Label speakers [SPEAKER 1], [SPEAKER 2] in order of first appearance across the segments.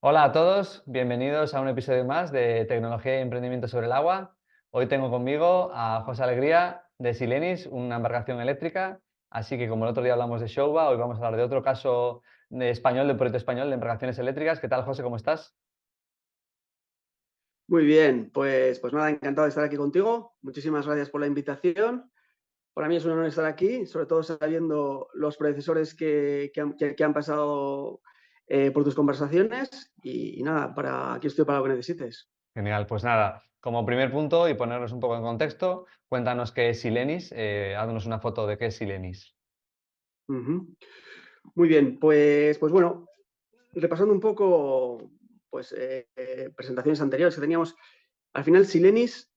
[SPEAKER 1] Hola a todos, bienvenidos a un episodio más de Tecnología y Emprendimiento sobre el Agua. Hoy tengo conmigo a José Alegría de Silenis, una embarcación eléctrica. Así que como el otro día hablamos de Shouba, hoy vamos a hablar de otro caso de español, de proyecto español de embarcaciones eléctricas. ¿Qué tal, José? ¿Cómo estás?
[SPEAKER 2] Muy bien, pues nada, encantado de estar aquí contigo. Muchísimas gracias por la invitación. Para mí es un honor estar aquí, sobre todo sabiendo los predecesores que han pasado por tus conversaciones. Y nada, aquí estoy para lo que necesites.
[SPEAKER 1] Genial, pues nada, como primer punto y ponernos un poco en contexto, cuéntanos qué es Silenis, haznos una foto de qué es Silenis.
[SPEAKER 2] Ujú. Muy bien, pues bueno, repasando un poco presentaciones anteriores que teníamos, al final Silenis,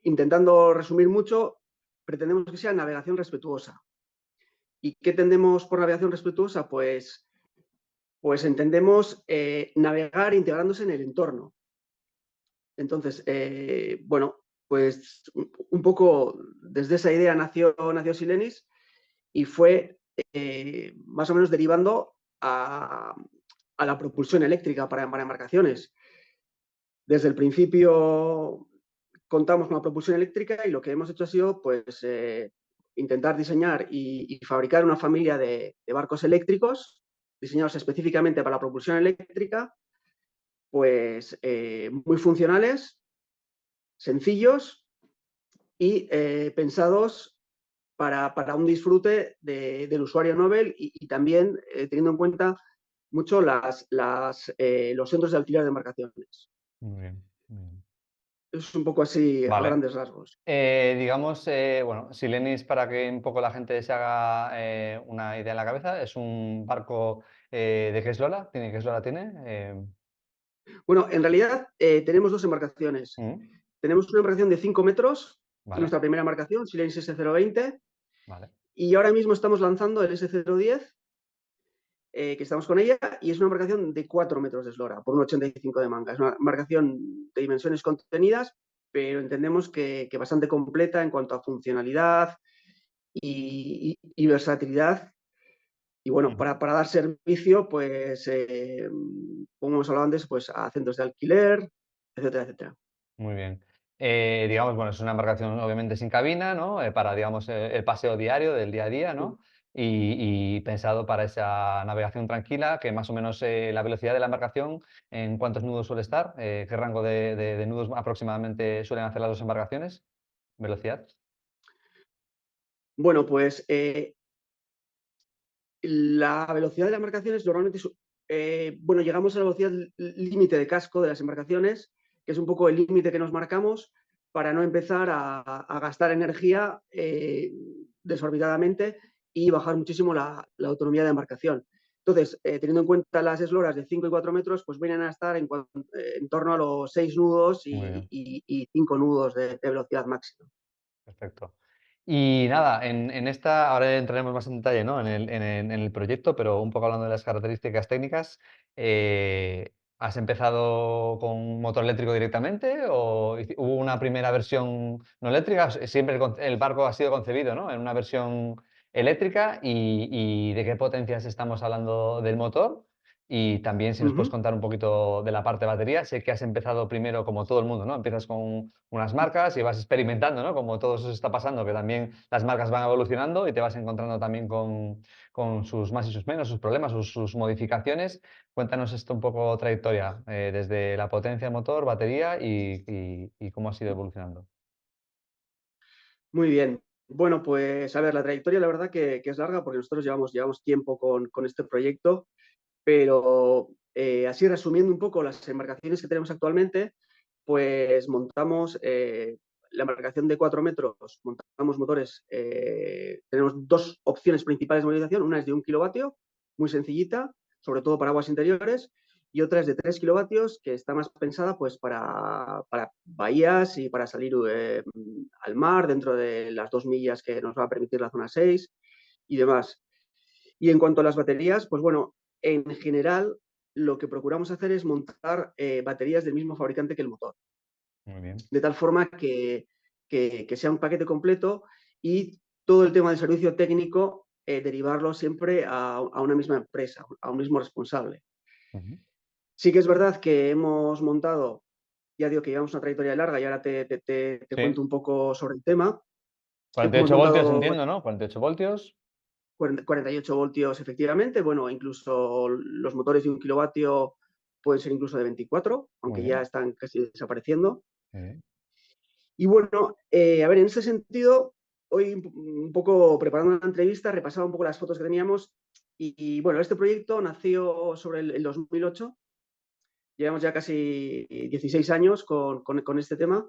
[SPEAKER 2] intentando resumir mucho, pretendemos que sea navegación respetuosa. ¿Y qué entendemos por navegación respetuosa? Pues entendemos navegar integrándose en el entorno. Entonces, bueno, pues un poco desde esa idea nació Silenis y fue más o menos derivando a la propulsión eléctrica para embarcaciones. Desde el principio contamos con la propulsión eléctrica y lo que hemos hecho ha sido pues, intentar diseñar y fabricar una familia de barcos eléctricos diseñados específicamente para la propulsión eléctrica, pues muy funcionales, sencillos y pensados para un disfrute del usuario Nobel y también teniendo en cuenta mucho los centros de alquiler de embarcaciones.
[SPEAKER 1] Muy bien, muy bien.
[SPEAKER 2] Es un poco así a
[SPEAKER 1] Vale.
[SPEAKER 2] grandes rasgos.
[SPEAKER 1] Digamos, bueno, Silenis, para que un poco la gente se haga una idea en la cabeza, es un barco de qué eslora, ¿tiene qué eslora tiene?
[SPEAKER 2] Bueno, en realidad tenemos dos embarcaciones.
[SPEAKER 1] Mm,
[SPEAKER 2] Tenemos una embarcación de 5 metros,
[SPEAKER 1] vale,
[SPEAKER 2] nuestra primera embarcación, Silenis S020,
[SPEAKER 1] vale.
[SPEAKER 2] y ahora mismo estamos lanzando el S010, que estamos con ella, y es una embarcación de 4 metros de eslora, por un 85 de manga. Es una embarcación de dimensiones contenidas, pero entendemos que bastante completa en cuanto a funcionalidad y versatilidad. Y bueno,
[SPEAKER 1] Ujú.
[SPEAKER 2] para dar servicio, pues, como hemos hablado antes, pues a centros de alquiler, etcétera, etcétera.
[SPEAKER 1] Muy bien. Digamos, bueno, es una embarcación obviamente sin cabina, ¿no? Para, digamos, el paseo diario del día a día, ¿no? Y pensado para esa navegación tranquila, que más o menos la velocidad de la embarcación, ¿en cuántos nudos suele estar? ¿Qué rango de nudos aproximadamente suelen hacer las dos embarcaciones? ¿Velocidad?
[SPEAKER 2] Bueno, pues la velocidad de las embarcaciones normalmente, bueno, llegamos a la velocidad límite de casco de las embarcaciones, que es un poco el límite que nos marcamos para no empezar a gastar energía desorbitadamente y bajar muchísimo la autonomía de la embarcación. Entonces, teniendo en cuenta las esloras de 5 y 4 metros, pues vienen a estar en torno a los 6 nudos
[SPEAKER 1] Muy bien.
[SPEAKER 2] y 5 nudos de velocidad máxima.
[SPEAKER 1] Perfecto. Y nada, en esta, ahora entraremos más en detalle, ¿no? En el proyecto, pero un poco hablando de las características técnicas, ¿has empezado con motor eléctrico directamente o hubo una primera versión no eléctrica? Siempre el barco ha sido concebido, ¿no? En una versión eléctrica y ¿de qué potencias estamos hablando del motor? Y también si nos puedes
[SPEAKER 2] Ujú.
[SPEAKER 1] contar un poquito de la parte de batería. Sé que has empezado primero como todo el mundo, ¿no? Empiezas con unas marcas y vas experimentando, ¿no? Como todo eso está pasando, que también las marcas van evolucionando y te vas encontrando también con sus más y sus menos, sus problemas, sus modificaciones. Cuéntanos esto un poco trayectoria, desde la potencia del motor, batería y cómo ha sido evolucionando.
[SPEAKER 2] Muy bien. Bueno, pues a ver, la trayectoria la verdad que es larga porque nosotros llevamos tiempo con este proyecto, pero así resumiendo un poco las embarcaciones que tenemos actualmente, pues montamos la embarcación de 4 metros, montamos motores, tenemos dos opciones principales de movilización, una es de 1 kilovatio, muy sencillita, sobre todo para aguas interiores, y otra es de 3 kilovatios, que está más pensada pues para bahías y para salir al mar dentro de las 2 millas que nos va a permitir la zona 6 y demás. Y en cuanto a las baterías, pues bueno, en general lo que procuramos hacer es montar baterías del mismo fabricante que el motor,
[SPEAKER 1] Muy bien.
[SPEAKER 2] de tal forma que sea un paquete completo y todo el tema del servicio técnico derivarlo siempre a una misma empresa, a un mismo responsable.
[SPEAKER 1] Ujú.
[SPEAKER 2] Sí que es verdad que hemos montado, ya digo que llevamos una trayectoria larga y ahora te cuento
[SPEAKER 1] Sí.
[SPEAKER 2] un poco sobre el tema. Hemos
[SPEAKER 1] 48 voltios
[SPEAKER 2] montado
[SPEAKER 1] entiendo, ¿no? 48 voltios.
[SPEAKER 2] 48 voltios efectivamente, bueno, incluso los motores de 1 kilovatio pueden ser incluso de 24,
[SPEAKER 1] Muy
[SPEAKER 2] aunque ya
[SPEAKER 1] bien,
[SPEAKER 2] están casi desapareciendo.
[SPEAKER 1] muy bien.
[SPEAKER 2] Y bueno, a ver, en ese sentido, hoy un poco preparando la entrevista, repasaba un poco las fotos que teníamos bueno, este proyecto nació sobre el 2008. Llevamos ya casi 16 años con este tema.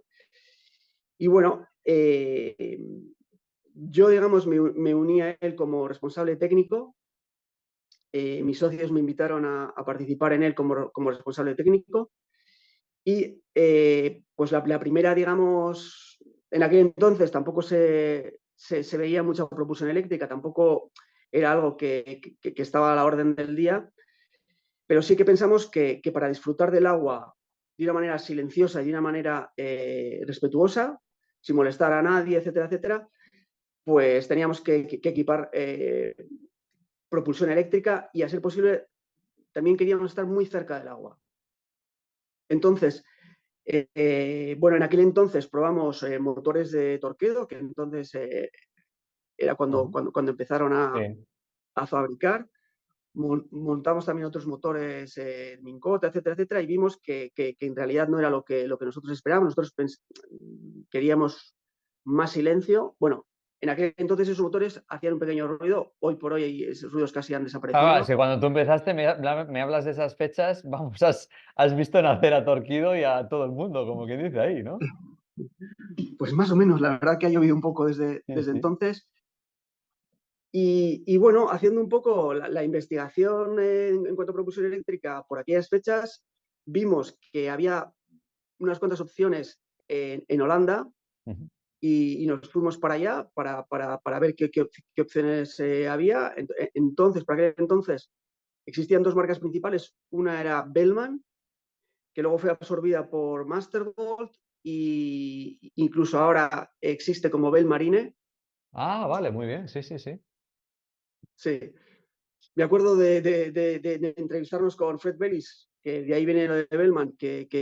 [SPEAKER 2] Y bueno, yo, digamos, me uní a él como responsable técnico. Mis socios me invitaron a participar en él como responsable técnico. Y pues la primera, digamos, en aquel entonces tampoco se veía mucha propulsión eléctrica, tampoco era algo que estaba a la orden del día, pero sí que pensamos que para disfrutar del agua de una manera silenciosa y de una manera respetuosa, sin molestar a nadie, etcétera, etcétera, pues teníamos que equipar propulsión eléctrica y, a ser posible, también queríamos estar muy cerca del agua. Entonces, bueno, en aquel entonces probamos motores de Torqeedo, que entonces era
[SPEAKER 1] Ajá.
[SPEAKER 2] cuando empezaron
[SPEAKER 1] Sí.
[SPEAKER 2] a fabricar. Montamos también otros motores Mincota, etcétera, etcétera, y vimos que en realidad no era lo que nosotros esperábamos. Nosotros queríamos más silencio. Bueno, en aquel entonces esos motores hacían un pequeño ruido. Hoy por hoy esos ruidos casi han
[SPEAKER 1] Ah, es
[SPEAKER 2] desaparecido.
[SPEAKER 1] que cuando tú empezaste me hablas de esas fechas, vamos, has visto nacer a Torquido y a todo el mundo, como que dice ahí, ¿no?
[SPEAKER 2] Pues más o menos, la verdad que ha llovido un poco
[SPEAKER 1] Sí,
[SPEAKER 2] desde
[SPEAKER 1] sí.
[SPEAKER 2] entonces. Bueno, haciendo un poco la investigación en cuanto a propulsión eléctrica por aquellas fechas, vimos que había unas cuantas opciones en Holanda
[SPEAKER 1] Ujú.
[SPEAKER 2] y nos fuimos para allá para ver qué opciones había. Entonces, para aquel entonces, existían dos marcas principales. Una era Bellman, que luego fue absorbida por Mastervolt, y incluso ahora existe como Bell Marine.
[SPEAKER 1] Ah, vale, muy bien, sí, sí, sí.
[SPEAKER 2] Sí. Me acuerdo de entrevistarnos con Fred Bellis, que de ahí viene lo de Bellman,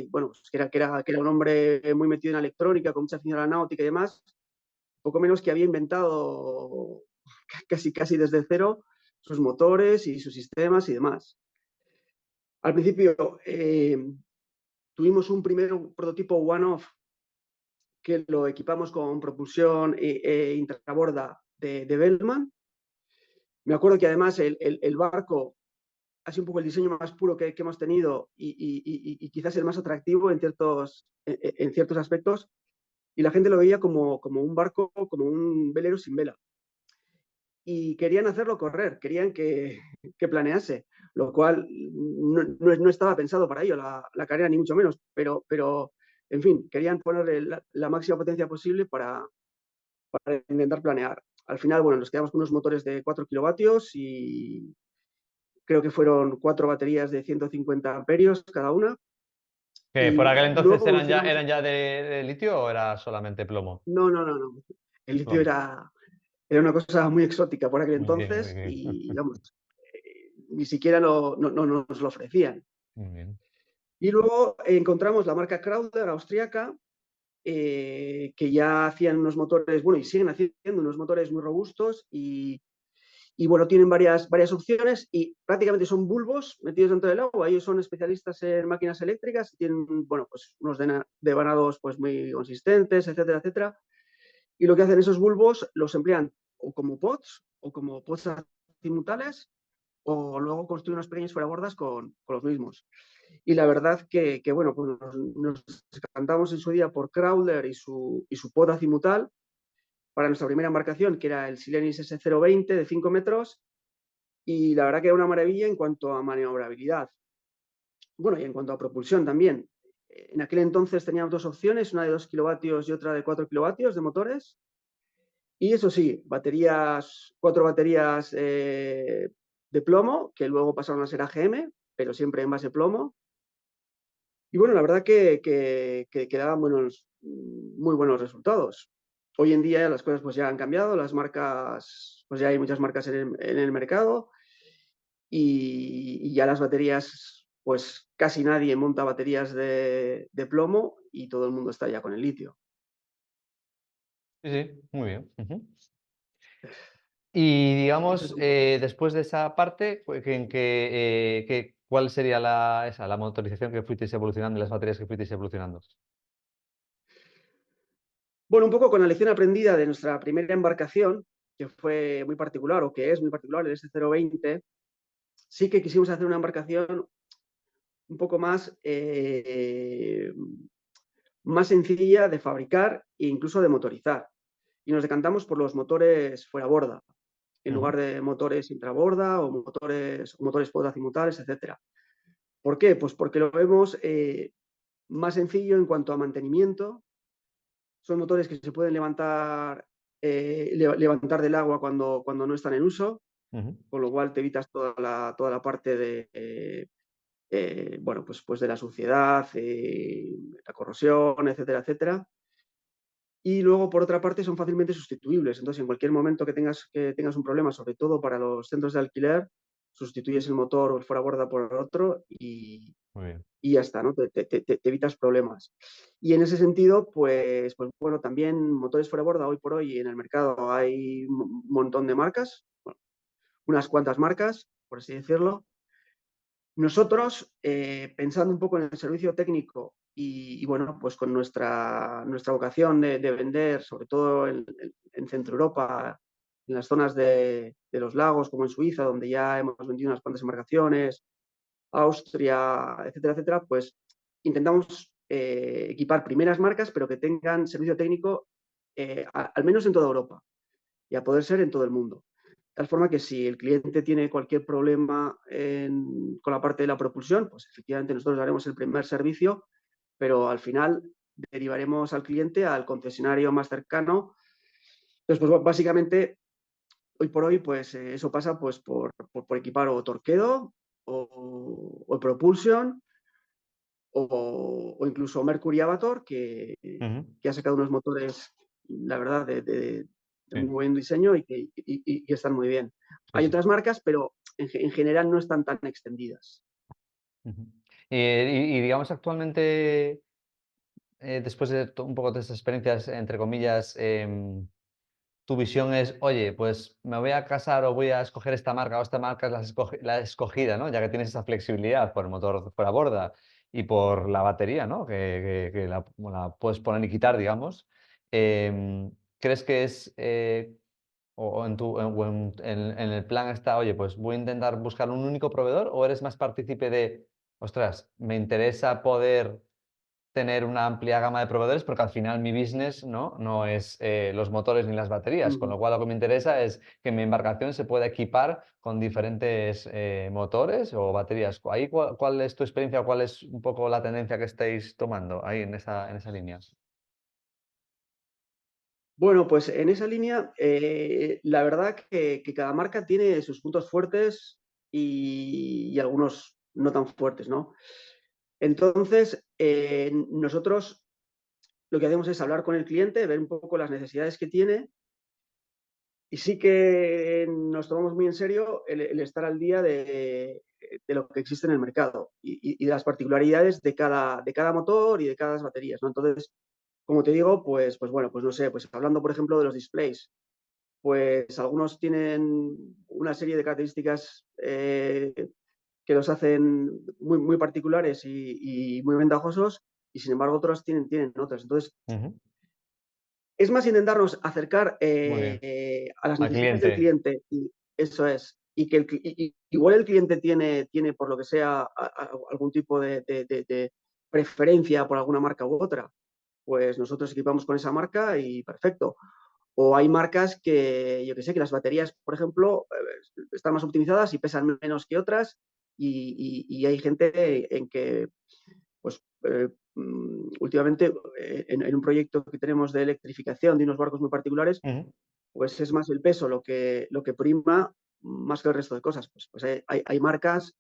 [SPEAKER 2] bueno, pues que era un hombre muy metido en la electrónica, con mucha afición a la náutica y demás, poco menos que había inventado casi desde cero sus motores y sus sistemas y demás. Al principio tuvimos un primer prototipo one-off que lo equipamos con propulsión intraborda de Bellman. Me acuerdo que además el barco ha sido un poco el diseño más puro que hemos tenido y quizás el más atractivo en ciertos aspectos, y la gente lo veía como un barco, como un velero sin vela. Y querían hacerlo correr, querían que planease, lo cual no estaba pensado para ello, la carrera ni mucho menos, pero en fin, querían ponerle la máxima potencia posible para intentar planear. Al final, bueno, nos quedamos con unos motores de 4 kilovatios y creo que fueron 4 baterías de 150 amperios cada una.
[SPEAKER 1] ¿Que por aquel
[SPEAKER 2] Y
[SPEAKER 1] entonces
[SPEAKER 2] luego evolucionamos.
[SPEAKER 1] eran ya de litio o era solamente plomo?
[SPEAKER 2] No, no, no, no. El litio
[SPEAKER 1] Plomo.
[SPEAKER 2] era una cosa muy exótica por aquel
[SPEAKER 1] Muy bien, muy
[SPEAKER 2] entonces
[SPEAKER 1] bien.
[SPEAKER 2] y, vamos, ni siquiera no nos lo ofrecían.
[SPEAKER 1] Muy bien.
[SPEAKER 2] Y luego encontramos la marca Crowder, austriaca, que ya hacían unos motores, bueno, y siguen haciendo unos motores muy robustos bueno, tienen varias opciones y prácticamente son bulbos metidos dentro del agua. Ellos son especialistas en máquinas eléctricas, tienen, bueno, pues unos devanados pues muy consistentes, etcétera, etcétera. Y lo que hacen esos bulbos los emplean o como pots azimutales, o luego construyen unos pequeños fuerabordas con los mismos. Y la verdad bueno, pues nos encantamos en su día por Crowler y su pod azimutal para nuestra primera embarcación, que era el Silenis S020 de 5 metros, y la verdad que era una maravilla en cuanto a maniobrabilidad. Bueno, y en cuanto a propulsión también. En aquel entonces teníamos dos opciones, una de 2 kilovatios y otra de 4 kilovatios de motores. Y eso sí, 4 baterías de plomo, que luego pasaron a ser AGM, pero siempre en base plomo. Y bueno, la verdad que daban muy buenos resultados. Hoy en día las cosas pues ya han cambiado, las marcas, pues ya hay muchas marcas en el mercado, y ya las baterías pues casi nadie monta baterías de plomo y todo el mundo está ya con el litio.
[SPEAKER 1] Sí, sí, muy bien. Ujú. Y
[SPEAKER 2] Ese es
[SPEAKER 1] digamos,
[SPEAKER 2] un poco.
[SPEAKER 1] después de esa parte, ¿cuál sería la motorización que fuisteis evolucionando y las baterías que fuisteis evolucionando?
[SPEAKER 2] Bueno, un poco con la lección aprendida de nuestra primera embarcación, que fue muy particular, o que es muy particular, el S020, sí que quisimos hacer una embarcación un poco más sencilla de fabricar e incluso de motorizar. Y nos decantamos por los motores fuera borda, en
[SPEAKER 1] Ujú,
[SPEAKER 2] lugar de motores intraborda o motores podazimutales, etcétera. ¿Por qué? Pues porque lo vemos más sencillo en cuanto a mantenimiento. Son motores que se pueden levantar del agua cuando no están en uso,
[SPEAKER 1] ujú,
[SPEAKER 2] con lo cual te evitas toda la parte de, bueno, pues de la suciedad, la corrosión, etcétera, etcétera. Y luego, por otra parte, son fácilmente sustituibles. Entonces, en cualquier momento que tengas un problema, sobre todo para los centros de alquiler, sustituyes el motor o el fuera borda por otro
[SPEAKER 1] muy bien.
[SPEAKER 2] y ya está, ¿no? Te evitas problemas. Y en ese sentido, pues bueno, también motores fuera borda, hoy por hoy en el mercado hay un montón de marcas, bueno, unas cuantas marcas, por así decirlo. Nosotros, pensando un poco en el servicio técnico bueno, pues con nuestra vocación de vender, sobre todo en Centro Europa, en las zonas de los lagos, como en Suiza, donde ya hemos vendido unas cuantas embarcaciones, Austria, etcétera, etcétera, pues intentamos equipar primeras marcas, pero que tengan servicio técnico al menos en toda Europa y a poder ser en todo el mundo. De tal forma que si el cliente tiene cualquier problema con la parte de la propulsión, pues efectivamente nosotros haremos el primer servicio, pero al final derivaremos al cliente al concesionario más cercano. Entonces, pues básicamente, hoy por hoy, pues eso pasa pues por equipar o Torqeedo o Propulsion o incluso Mercury Avator,
[SPEAKER 1] Ujú,
[SPEAKER 2] que ha sacado unos motores, la verdad, de muy
[SPEAKER 1] sí,
[SPEAKER 2] buen diseño y están muy bien.
[SPEAKER 1] sí,
[SPEAKER 2] Hay
[SPEAKER 1] sí.
[SPEAKER 2] otras marcas, pero en general no están tan extendidas.
[SPEAKER 1] Ujú. Y digamos, actualmente, después de un poco de estas experiencias, entre comillas, tu visión es, oye, pues me voy a casar o voy a escoger esta marca o esta marca es la escogida, ¿no? Ya que tienes esa flexibilidad por el motor fuera borda y por la batería, ¿no? Que la puedes poner y quitar, digamos. ¿Crees que es, o en tu, en el plan está, oye, pues voy a intentar buscar un único proveedor o eres más partícipe de, ostras, me interesa poder tener una amplia gama de proveedores, porque al final mi business no es los motores ni las baterías, con
[SPEAKER 2] Mm.
[SPEAKER 1] lo cual lo que me interesa es que mi embarcación se pueda equipar con diferentes motores o baterías. Ahí, ¿cuál es tu experiencia o cuál es un poco la tendencia que estáis tomando ahí en esa línea?
[SPEAKER 2] Bueno, pues en esa línea, la verdad que cada marca tiene sus puntos fuertes y algunos no tan fuertes, ¿no? Entonces, nosotros lo que hacemos es hablar con el cliente, ver un poco las necesidades que tiene. Y sí que nos tomamos muy en serio el estar al día de lo que existe en el mercado y de las particularidades de cada motor y de cada baterías, ¿no? Entonces, como te digo, pues bueno, pues no sé, pues hablando, por ejemplo, de los displays, pues algunos tienen una serie de características que los hacen muy, muy particulares y muy ventajosos, y sin embargo otros tienen otras. Entonces,
[SPEAKER 1] Ujú.
[SPEAKER 2] es más intentarnos acercar
[SPEAKER 1] Muy bien.
[SPEAKER 2] a las
[SPEAKER 1] Al
[SPEAKER 2] necesidades del
[SPEAKER 1] cliente.
[SPEAKER 2] cliente, y eso es, y que igual el cliente tiene, por lo que sea, algún tipo de preferencia por alguna marca u otra, pues nosotros equipamos con esa marca y perfecto. O hay marcas que, yo que sé, que las baterías, por ejemplo, están más optimizadas y pesan menos que otras, y hay gente en que pues últimamente en un proyecto que tenemos de electrificación de unos barcos muy particulares,
[SPEAKER 1] Ujú.
[SPEAKER 2] pues es más el peso lo que prima más que el resto de cosas. Pues hay marcas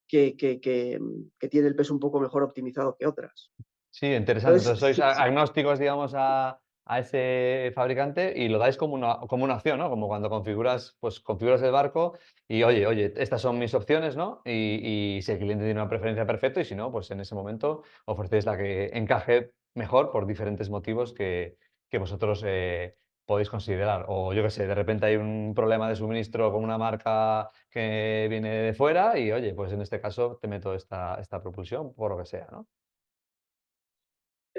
[SPEAKER 2] que tienen el peso un poco mejor optimizado que otras.
[SPEAKER 1] Sí, interesante.
[SPEAKER 2] Entonces,
[SPEAKER 1] Entonces sois
[SPEAKER 2] sí, sí,
[SPEAKER 1] agnósticos, digamos, a ese fabricante y lo dais como una opción, ¿no? Como cuando configuras, pues configuras el barco y oye, estas son mis opciones, ¿no? Y si el cliente tiene una preferencia, perfecto, y si no, pues en ese momento ofrecéis la que encaje mejor por diferentes motivos que vosotros podéis considerar. O yo qué sé, de repente hay un problema de suministro con una marca que viene de fuera y oye, pues en este caso te meto esta propulsión por lo que sea, ¿no?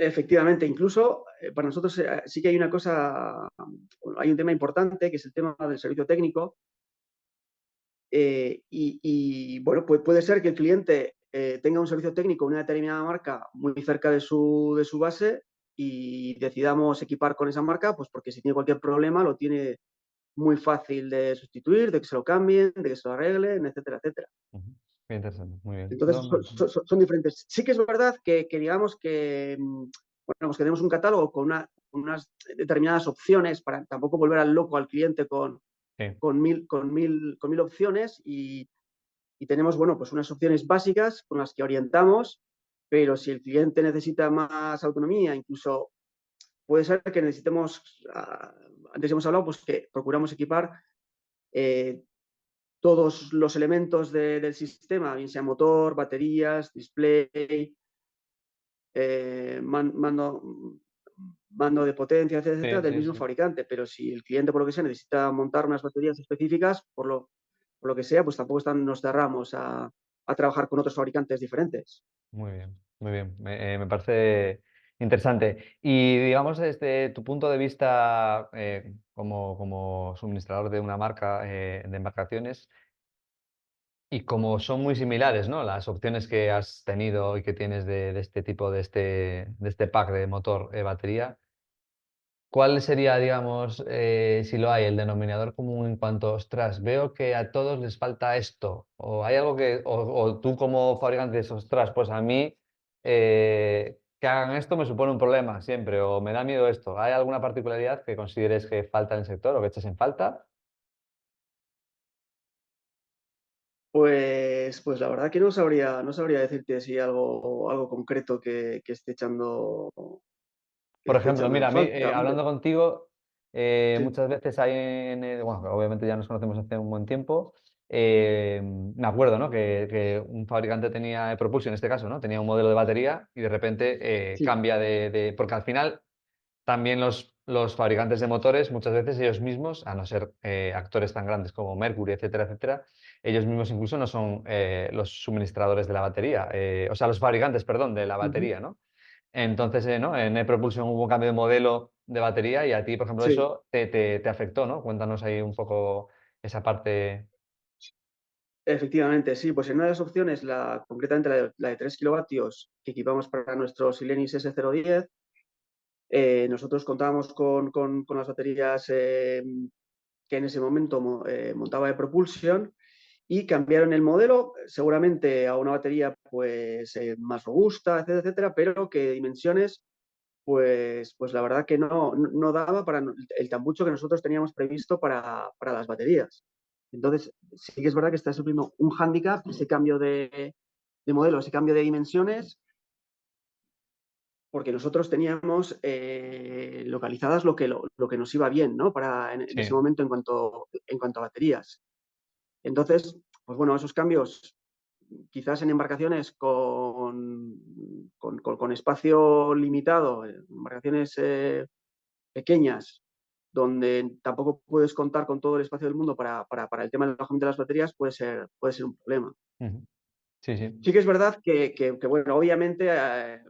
[SPEAKER 2] Efectivamente, incluso para nosotros sí que hay una cosa, bueno, hay un tema importante que es el tema del servicio técnico. Bueno, puede ser que el cliente tenga un servicio técnico de una determinada marca muy cerca de su base y decidamos equipar con esa marca, pues porque si tiene cualquier problema lo tiene muy fácil de sustituir, de que se lo cambien, de que se lo arreglen, etcétera, etcétera.
[SPEAKER 1] Ujú. Muy interesante, muy bien.
[SPEAKER 2] Entonces,
[SPEAKER 1] No, no,
[SPEAKER 2] son diferentes. Sí que es verdad que digamos que, bueno, pues que tenemos un catálogo con unas determinadas opciones para tampoco volver al loco al cliente
[SPEAKER 1] sí.
[SPEAKER 2] con mil opciones y tenemos, bueno, pues unas opciones básicas con las que orientamos, pero si el cliente necesita más autonomía, incluso puede ser que necesitemos, antes hemos hablado, pues que procuramos equipar eh, todos los elementos del sistema, bien sea motor, baterías, display, mando, mando de potencia, etcétera,
[SPEAKER 1] Sí,
[SPEAKER 2] etcétera, del
[SPEAKER 1] sí,
[SPEAKER 2] mismo
[SPEAKER 1] sí.
[SPEAKER 2] fabricante. Pero si el cliente, por lo que sea, necesita montar unas baterías específicas, por lo que sea, pues tampoco nos cerramos a trabajar con otros fabricantes diferentes.
[SPEAKER 1] Muy bien, muy bien. Me parece interesante. Y digamos, desde tu punto de vista como suministrador de una marca de embarcaciones, y como son muy similares, ¿no? Las opciones que has tenido y que tienes de este tipo, de este pack de motor batería, ¿cuál sería, digamos, si lo hay, el denominador común en cuanto, ostras, veo que a todos les falta esto? O hay algo o tú como fabricante dices, ostras, pues a mí que hagan esto me supone un problema siempre, o me da miedo esto. ¿Hay alguna particularidad que consideres que falta en el sector o que eches en falta?
[SPEAKER 2] Pues la verdad que no sabría decirte si algo concreto que
[SPEAKER 1] Por
[SPEAKER 2] esté
[SPEAKER 1] ejemplo,
[SPEAKER 2] echando en
[SPEAKER 1] mira, a mí,
[SPEAKER 2] falta. Hombre,
[SPEAKER 1] hablando contigo,
[SPEAKER 2] sí,
[SPEAKER 1] muchas veces hay bueno, obviamente ya nos conocemos hace un buen tiempo, me acuerdo, ¿no? Que un fabricante tenía Propulsion, en este caso, ¿no? Tenía un modelo de batería y de repente
[SPEAKER 2] sí.
[SPEAKER 1] cambia porque al final también los fabricantes de motores, muchas veces ellos mismos, a no ser actores tan grandes como Mercury, etcétera, etcétera, ellos mismos incluso no son los suministradores de la batería, o sea, los fabricantes, perdón, de la
[SPEAKER 2] Ujú,
[SPEAKER 1] batería, ¿no? Entonces, ¿no? En E-Propulsion hubo un cambio de modelo de batería y a ti, por ejemplo,
[SPEAKER 2] sí.
[SPEAKER 1] eso te afectó, ¿no? Cuéntanos ahí un poco esa parte.
[SPEAKER 2] Efectivamente, sí, pues en una de las opciones, concretamente la de 3 kilovatios que equipamos para nuestro Silenis S010, nosotros contábamos con las baterías que en ese momento montaba de Propulsion y cambiaron el modelo seguramente a una batería pues más robusta, etcétera, etcétera, pero que de dimensiones pues la verdad que no daba para el tambucho que nosotros teníamos previsto para las baterías. Entonces, sí que es verdad que está sufriendo un hándicap, ese cambio de modelo, ese cambio de dimensiones, porque nosotros teníamos localizadas lo que nos iba bien, ¿no? En ese
[SPEAKER 1] Sí.
[SPEAKER 2] momento en cuanto a baterías. Entonces, pues bueno, esos cambios quizás en embarcaciones con espacio limitado, embarcaciones pequeñas, donde tampoco puedes contar con todo el espacio del mundo para el tema del alojamiento de las baterías, puede ser un problema.
[SPEAKER 1] Ujú. Sí, sí.
[SPEAKER 2] Sí que es verdad bueno, obviamente,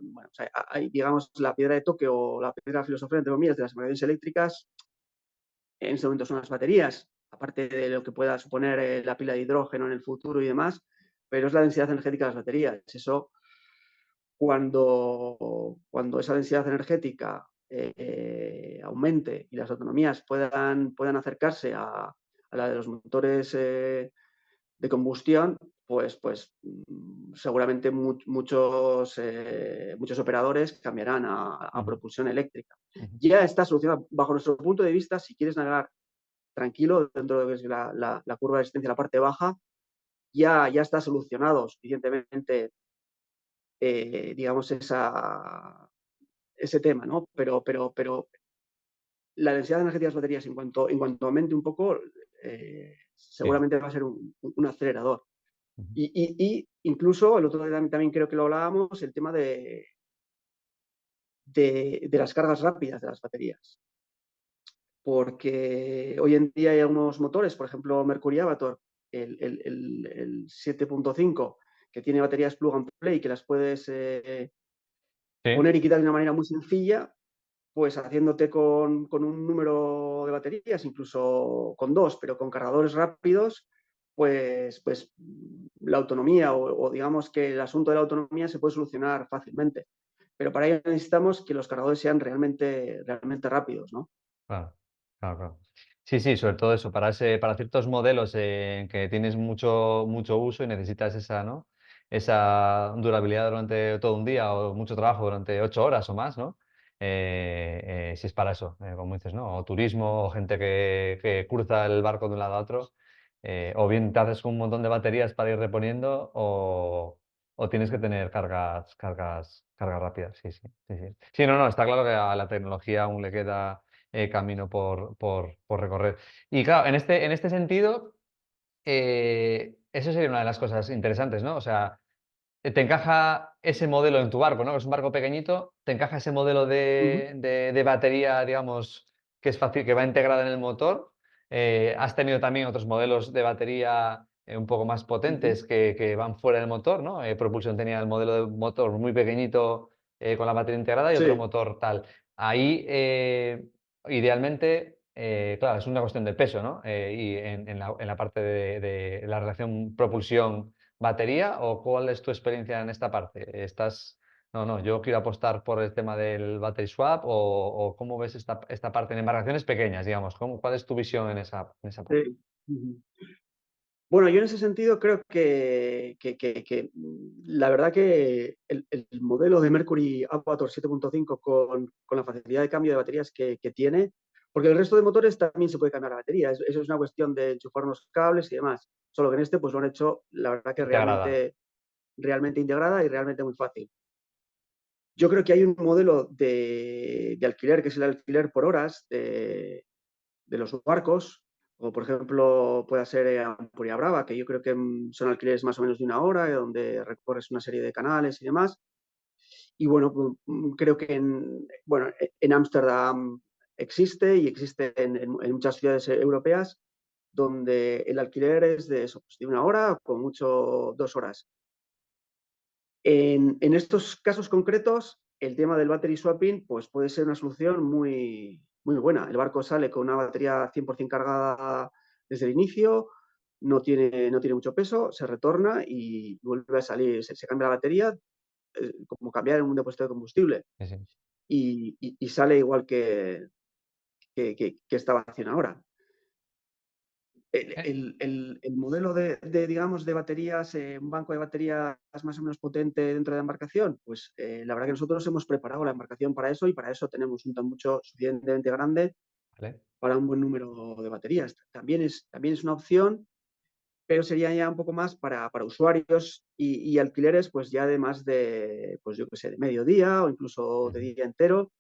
[SPEAKER 2] bueno, o sea, hay, digamos, la piedra de toque o la piedra filosofal, entre comillas, de las embarcaciones eléctricas, en este momento son las baterías, aparte de lo que pueda suponer la pila de hidrógeno en el futuro y demás, pero es la densidad energética de las baterías. Eso, cuando esa densidad energética aumente y las autonomías puedan acercarse a la de los motores de combustión, pues seguramente muchos operadores cambiarán a
[SPEAKER 1] Ujú,
[SPEAKER 2] propulsión eléctrica.
[SPEAKER 1] ujú,
[SPEAKER 2] Ya está solucionado. Bajo nuestro punto de vista, si quieres navegar tranquilo dentro de lo que es la curva de existencia, la parte baja, ya está solucionado suficientemente, digamos, ese tema, ¿no? Pero la densidad energética de las baterías, en cuanto aumente un poco,
[SPEAKER 1] Sí.
[SPEAKER 2] seguramente va a ser un acelerador.
[SPEAKER 1] Ujú.
[SPEAKER 2] Y incluso el otro día también creo que lo hablábamos, el tema de las cargas rápidas de las baterías. Porque hoy en día hay algunos motores, por ejemplo, Mercury Avator, el 7.5, que tiene baterías plug and play, que las puedes
[SPEAKER 1] Sí,
[SPEAKER 2] poner y quitar de una manera muy sencilla, pues haciéndote con un número de baterías, incluso con dos, pero con cargadores rápidos, pues la autonomía o digamos que el asunto de la autonomía se puede solucionar fácilmente. Pero para ello necesitamos que los cargadores sean realmente rápidos, ¿no?
[SPEAKER 1] claro, claro, claro. Sí, sí, sobre todo eso, para ciertos modelos en que tienes mucho uso y necesitas esa, ¿no? Esa durabilidad durante todo un día o mucho trabajo durante 8 horas o más, ¿no? Si es para eso, como dices, ¿no? O turismo, o gente que cruza el barco de un lado a otro, o bien te haces un montón de baterías para ir reponiendo, o tienes que tener cargas rápidas. Sí, sí, sí, sí. Sí, no, no, está claro que a la tecnología aún le queda camino por recorrer. Y claro, en este sentido, eso sería una de las cosas interesantes, ¿no? O sea, te encaja ese modelo en tu barco, ¿no? Que es un barco pequeñito, te encaja ese modelo
[SPEAKER 2] Ujú,
[SPEAKER 1] de batería, digamos, que es fácil, que va integrada en el motor. Has tenido también otros modelos de batería un poco más
[SPEAKER 2] ujú,
[SPEAKER 1] potentes que van fuera del motor, ¿no? Propulsion tenía el modelo de motor muy pequeñito con la batería integrada y otro
[SPEAKER 2] sí.
[SPEAKER 1] motor tal. Ahí, idealmente, claro, es una cuestión de peso, ¿no? Y en la parte de la relación propulsión batería o cuál es tu experiencia en esta parte? ¿Estás, no, no, yo quiero apostar por el tema del battery swap o cómo ves esta parte en embarcaciones pequeñas, digamos? ¿Cuál es tu visión en esa parte?
[SPEAKER 2] Sí. Ujú. Bueno, yo en ese sentido creo la verdad que el modelo de Mercury Avator 7.5 con la facilidad de cambio de baterías que tiene, porque el resto de motores también se puede cambiar la batería, eso es una cuestión de enchufar unos cables y demás, solo que en este pues lo han hecho, la verdad que
[SPEAKER 1] Integrada.
[SPEAKER 2] realmente integrada y realmente muy fácil. Yo creo que hay un modelo de alquiler, que es el alquiler por horas de los barcos, o por ejemplo puede ser Ampuria Brava, que yo creo que son alquileres más o menos de una hora, donde recorres una serie de canales y demás. Y bueno, creo que bueno, en Ámsterdam existe y existe en muchas ciudades europeas donde el alquiler es de eso, pues de una hora, con mucho 2 horas. En estos casos concretos, el tema del battery swapping pues puede ser una solución muy buena. El barco sale con una batería 100% cargada desde el inicio, no tiene mucho peso, se retorna y vuelve a salir, se cambia la batería, como cambiar en un depósito de combustible,
[SPEAKER 1] Sí, sí.
[SPEAKER 2] y sale igual que esta vacío ahora.
[SPEAKER 1] Eh,
[SPEAKER 2] El modelo digamos, de baterías, un banco de baterías más o menos potente dentro de la embarcación, pues la verdad que nosotros hemos preparado la embarcación para eso y para eso tenemos un tanmucho suficientemente grande
[SPEAKER 1] vale.
[SPEAKER 2] para un buen número de baterías. También es una opción, pero sería ya un poco más para usuarios y alquileres, pues ya de más de, pues yo qué sé, de mediodía o incluso de
[SPEAKER 1] Ujú.
[SPEAKER 2] día entero.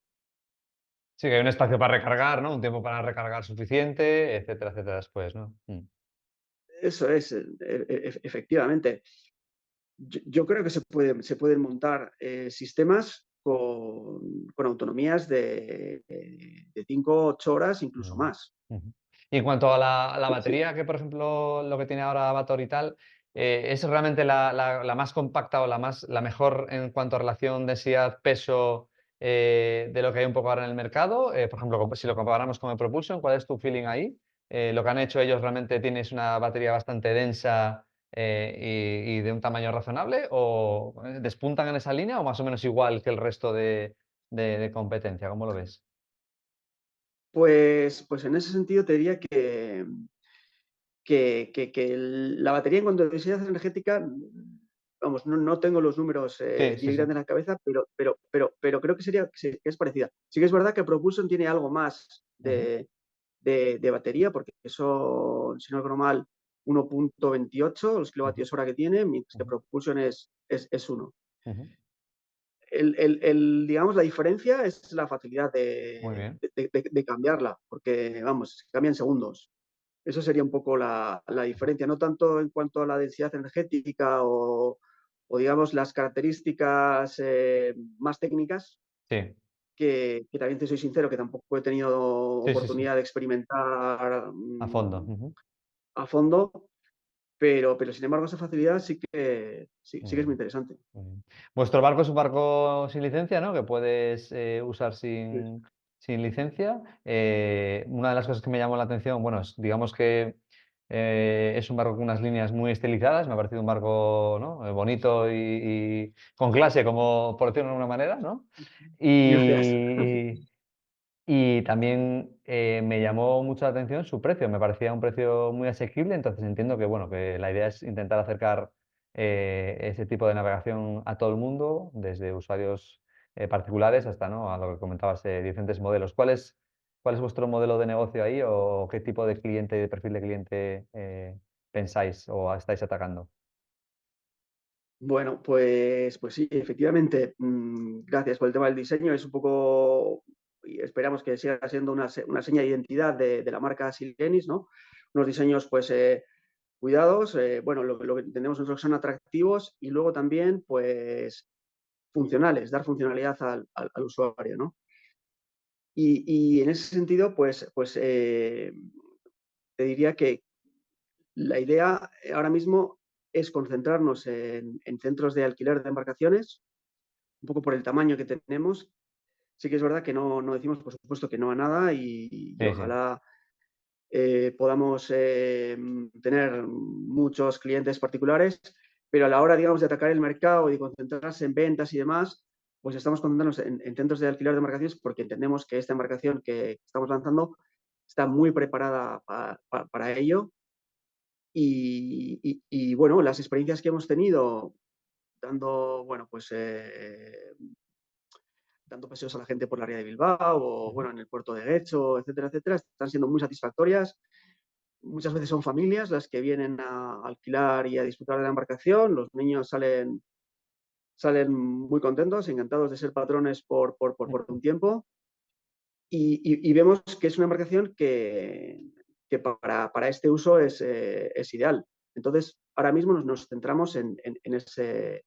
[SPEAKER 1] Sí, que hay un espacio para recargar, ¿no? Un tiempo para recargar suficiente, etcétera, etcétera, después, ¿no?
[SPEAKER 2] Eso es, efectivamente. Yo creo que se pueden montar sistemas con autonomías de 5 o 8 horas, incluso
[SPEAKER 1] Mm,
[SPEAKER 2] más.
[SPEAKER 1] ujú. Y en cuanto a la
[SPEAKER 2] Sí, sí.
[SPEAKER 1] batería, que por ejemplo lo que tiene ahora Avatar y tal, ¿es realmente la más compacta o la mejor en cuanto a relación densidad-peso de lo que hay un poco ahora en el mercado? Por ejemplo, si lo comparamos con el Propulsion, ¿cuál es tu feeling ahí? Lo que han hecho ellos realmente tienes una batería bastante densa y de un tamaño razonable, o despuntan en esa línea o más o menos igual que el resto de competencia, ¿cómo lo ves?
[SPEAKER 2] Pues en ese sentido te diría que la batería en cuanto a densidad energética, vamos, no tengo los números
[SPEAKER 1] Sí, sí, sí.
[SPEAKER 2] directamente en la cabeza, pero creo que que es parecida. Sí que es verdad que Propulsion tiene algo más
[SPEAKER 1] Ujú,
[SPEAKER 2] de batería, porque eso, si no recuerdo mal, 1.28 los
[SPEAKER 1] ujú.
[SPEAKER 2] kilovatios hora que tiene, mientras que
[SPEAKER 1] Ujú,
[SPEAKER 2] Propulsion es 1.
[SPEAKER 1] ujú.
[SPEAKER 2] digamos, la diferencia es la facilidad
[SPEAKER 1] Muy bien.
[SPEAKER 2] de cambiarla, porque, vamos, se cambia en segundos. Eso sería un poco la diferencia, no tanto en cuanto a la densidad energética o digamos, las características más técnicas,
[SPEAKER 1] Sí,
[SPEAKER 2] que también te soy sincero, que tampoco he tenido
[SPEAKER 1] sí, sí, sí,
[SPEAKER 2] oportunidad de experimentar
[SPEAKER 1] a fondo. Ujú.
[SPEAKER 2] a fondo, pero sin embargo esa facilidad sí
[SPEAKER 1] Muy
[SPEAKER 2] que es muy
[SPEAKER 1] bien.
[SPEAKER 2] interesante.
[SPEAKER 1] Ujú. Vuestro barco es un barco sin licencia, ¿no? Que puedes usar
[SPEAKER 2] Sí.
[SPEAKER 1] sin licencia. Una de las cosas que me llamó la atención, bueno, digamos que es un barco con unas líneas muy estilizadas. Me ha parecido un barco, ¿no? Bonito y con clase, como por decirlo de alguna manera, ¿no?
[SPEAKER 2] Gracias.
[SPEAKER 1] Y también, me llamó mucho la atención su precio, me parecía un precio muy asequible, entonces entiendo que, bueno, que la idea es intentar acercar, ese tipo de navegación a todo el mundo, desde usuarios, particulares hasta, ¿no?, a lo que comentabas, diferentes modelos. ¿Cuál es vuestro modelo de negocio ahí o qué tipo de cliente y de perfil de cliente, pensáis o estáis atacando?
[SPEAKER 2] Bueno, pues sí, efectivamente, gracias por el tema del diseño. Es un poco, y esperamos que siga siendo una seña de identidad de la marca Silenis, ¿no? Unos diseños, pues, cuidados, bueno, lo que entendemos nosotros que son atractivos y luego también, pues, funcionales, dar funcionalidad al usuario, ¿no? Y en ese sentido, pues, te diría que la idea ahora mismo es concentrarnos en centros de alquiler de embarcaciones, un poco por el tamaño que tenemos. Sí que es verdad que no decimos, por supuesto, que no a nada y
[SPEAKER 1] Sí, sí.
[SPEAKER 2] ojalá podamos tener muchos clientes particulares, pero a la hora, digamos, de atacar el mercado y de concentrarse en ventas y demás, pues estamos concentrándonos en centros de alquiler de embarcaciones porque entendemos que esta embarcación que estamos lanzando está muy preparada para ello. Y bueno, las experiencias que hemos tenido dando, bueno, pues dando paseos a la gente por la ría de Bilbao o,
[SPEAKER 1] Ujú.
[SPEAKER 2] bueno, en el puerto de Guecho, etcétera, etcétera, están siendo muy satisfactorias. Muchas veces son familias las que vienen a alquilar y a disfrutar de la embarcación. Los niños salen muy contentos, encantados de ser patrones por un tiempo. Y vemos que es una embarcación que para este uso es ideal. Entonces, ahora mismo nos centramos en ese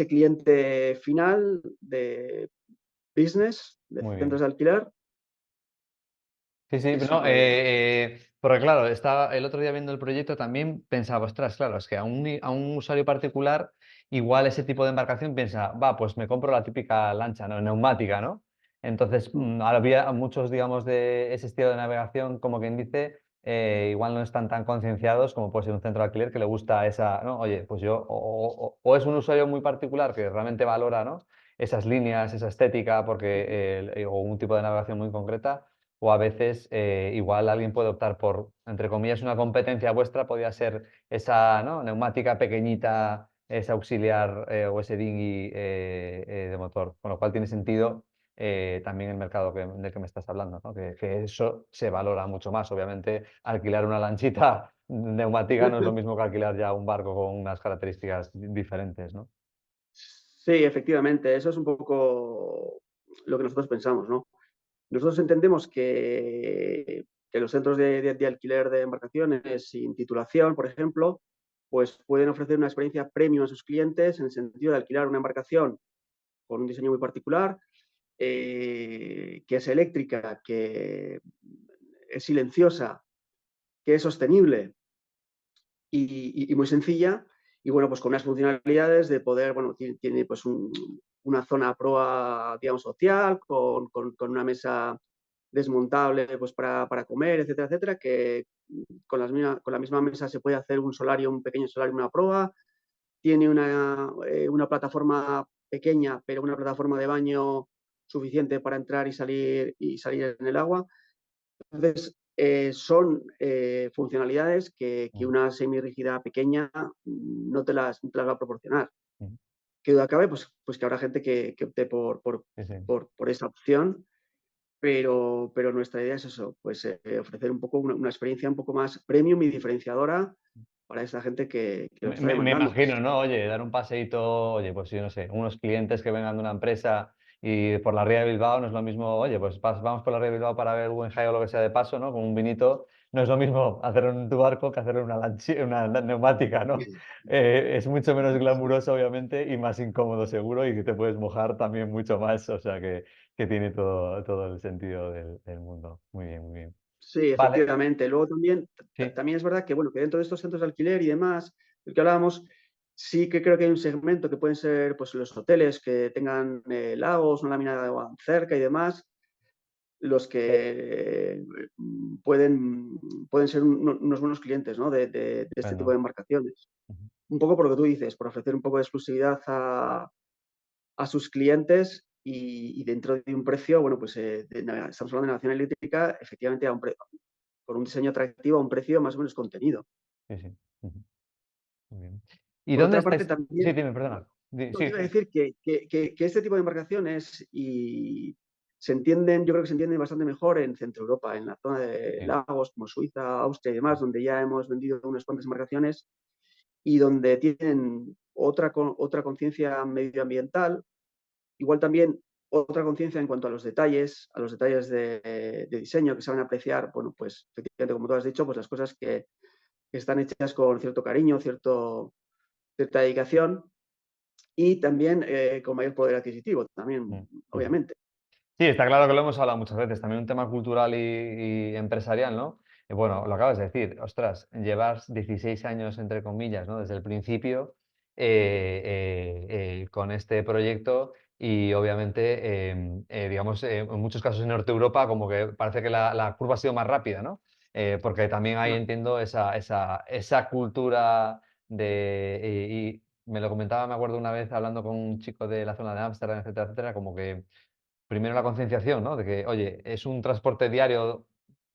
[SPEAKER 2] cliente final de business, de
[SPEAKER 1] Muy
[SPEAKER 2] centros
[SPEAKER 1] bien.
[SPEAKER 2] de alquiler.
[SPEAKER 1] Sí, sí,
[SPEAKER 2] Eso
[SPEAKER 1] no,
[SPEAKER 2] pues,
[SPEAKER 1] porque claro, estaba el otro día viendo el proyecto también pensaba, ostras, claro, es que a un usuario particular, igual ese tipo de embarcación piensa, va, pues me compro la típica lancha, ¿no? Neumática, ¿no? Entonces, había muchos, digamos, de ese estilo de navegación, como quien dice, igual no están tan concienciados como puede ser un centro de alquiler que le gusta esa, ¿no? Oye, pues yo, o es un usuario muy particular que realmente valora, ¿no? Esas líneas, esa estética, porque, o un tipo de navegación muy concreta o a veces, igual alguien puede optar por, entre comillas, una competencia vuestra, podría ser esa, ¿no? Neumática pequeñita, ese auxiliar, o ese dinghy, de motor, con lo cual tiene sentido, también el mercado del que me estás hablando, ¿no? Que eso se valora mucho más. Obviamente, alquilar una lanchita neumática no es lo mismo que alquilar ya un barco con unas características diferentes, ¿no?
[SPEAKER 2] sí, efectivamente, eso es un poco lo que nosotros pensamos, ¿no? Nosotros entendemos que los centros de alquiler de embarcaciones sin titulación, por ejemplo, pues pueden ofrecer una experiencia premium a sus clientes en el sentido de alquilar una embarcación con un diseño muy particular, que es eléctrica, que es silenciosa, que es sostenible y muy sencilla. Y bueno, pues con unas funcionalidades de poder, bueno, tiene pues una zona a proa, digamos, social, con una mesa desmontable pues para comer, etcétera, etcétera, que con la misma mesa se puede hacer un solario, un pequeño solario, una proa. Tiene una plataforma pequeña, pero una plataforma de baño suficiente para entrar y salir en el agua. Entonces, son funcionalidades que
[SPEAKER 1] Mm,
[SPEAKER 2] una semirrígida pequeña no te las va a proporcionar.
[SPEAKER 1] mm,
[SPEAKER 2] ¿Qué duda cabe? Pues que habrá gente que opte
[SPEAKER 1] sí, sí.
[SPEAKER 2] por esa opción, pero nuestra idea es eso, pues ofrecer un poco una experiencia un poco más premium y diferenciadora para esa gente que lo
[SPEAKER 1] Me
[SPEAKER 2] está
[SPEAKER 1] me me
[SPEAKER 2] demandando.
[SPEAKER 1] imagino, ¿no? Oye, dar un paseíto, oye, pues yo no sé, unos clientes que vengan de una empresa y por la ría de Bilbao no es lo mismo, oye, pues vamos por la ría de Bilbao para ver el Guggenheim o lo que sea de paso, ¿no? Con un vinito, no es lo mismo hacerlo en tu barco que hacerlo en una neumática, ¿no? Es mucho menos glamuroso, obviamente, y más incómodo seguro, y que te puedes mojar también mucho más, o sea que tiene todo el sentido del mundo. Muy bien, muy bien.
[SPEAKER 2] Sí,
[SPEAKER 1] Vale,
[SPEAKER 2] efectivamente. Luego también,
[SPEAKER 1] sí,
[SPEAKER 2] también es verdad que, bueno, que dentro de estos centros de alquiler y demás, del que hablábamos, sí que creo que hay un segmento que pueden ser pues, los hoteles que tengan lagos, una lámina de agua cerca y demás, los que pueden ser unos buenos clientes, ¿no? De este tipo
[SPEAKER 1] estupendo.
[SPEAKER 2] de embarcaciones.
[SPEAKER 1] Ujú,
[SPEAKER 2] Un poco por lo que tú dices, por ofrecer un poco de exclusividad a sus clientes y dentro de un precio, bueno, pues estamos hablando de navegación eléctrica, efectivamente por un diseño atractivo a un precio más o menos contenido.
[SPEAKER 1] sí, sí. Ujú, muy bien. ¿Y
[SPEAKER 2] Por
[SPEAKER 1] dónde
[SPEAKER 2] otra parte,
[SPEAKER 1] estáis? Sí,
[SPEAKER 2] también,
[SPEAKER 1] dime, perdona.
[SPEAKER 2] no, te
[SPEAKER 1] Sí,
[SPEAKER 2] iba a
[SPEAKER 1] sí.
[SPEAKER 2] decir que este tipo de embarcaciones se entienden, yo creo que se entienden bastante mejor en Centro Europa, en la zona de
[SPEAKER 1] Sí,
[SPEAKER 2] lagos como Suiza, Austria y
[SPEAKER 1] sí,
[SPEAKER 2] demás, donde ya hemos vendido unas cuantas embarcaciones y donde tienen otra conciencia medioambiental. Igual también otra conciencia en cuanto a los detalles de diseño que saben apreciar, bueno, pues efectivamente, como tú has dicho, pues las cosas que están hechas con cierto cariño, cierta dedicación y también con mayor poder adquisitivo, también,
[SPEAKER 1] mm, ujú.
[SPEAKER 2] obviamente.
[SPEAKER 1] Sí, está claro que lo hemos hablado muchas veces, también un tema cultural y empresarial, ¿no? Y bueno, lo acabas de decir, ostras, llevas 16 años, entre comillas, ¿no? Desde el principio, con este proyecto y obviamente, digamos, en muchos casos en Norte Europa como que parece que la curva ha sido más rápida, ¿no? Porque también ahí
[SPEAKER 2] Claro.
[SPEAKER 1] entiendo esa cultura y me lo comentaba, me acuerdo una vez hablando con un chico de la zona de Ámsterdam, etcétera, etcétera, como que primero la concienciación, ¿no? De que, oye, es un transporte diario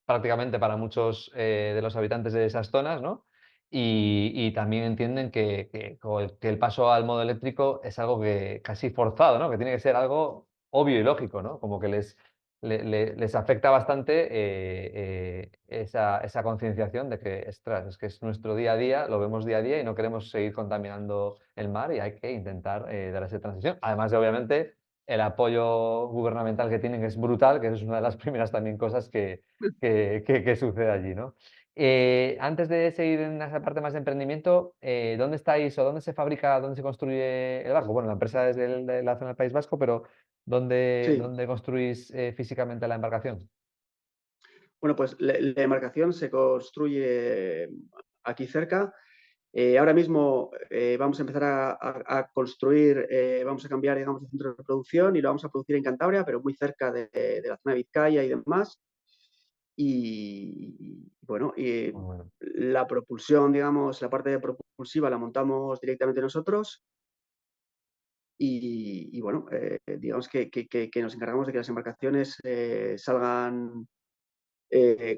[SPEAKER 1] prácticamente para muchos de los habitantes de esas zonas, ¿no? Y también entienden que el paso al modo eléctrico es algo que casi forzado, ¿no? Que tiene que ser algo obvio y lógico, ¿no? Como que les afecta bastante esa concienciación de que, ostras, es que es nuestro día a día, lo vemos día a día y no queremos seguir contaminando el mar y hay que intentar dar esa transición. Además de, obviamente, el apoyo gubernamental que tienen es brutal, que eso es una de las primeras también cosas que sucede allí, ¿no? Antes de seguir en esa parte más de emprendimiento, ¿dónde estáis o dónde se fabrica, dónde se construye el barco? Bueno, la empresa es de la zona del País Vasco, pero
[SPEAKER 2] Sí.
[SPEAKER 1] ¿dónde construís físicamente la embarcación?
[SPEAKER 2] Bueno, pues la embarcación se construye aquí cerca. Ahora mismo vamos a empezar a construir, vamos a cambiar, digamos, de centro de producción y lo vamos a producir en Cantabria, pero muy cerca de la zona de Vizcaya y demás. Y bueno, y
[SPEAKER 1] Muy bueno.
[SPEAKER 2] la propulsión, digamos, la parte propulsiva la montamos directamente nosotros y bueno, digamos que nos encargamos de que las embarcaciones salgan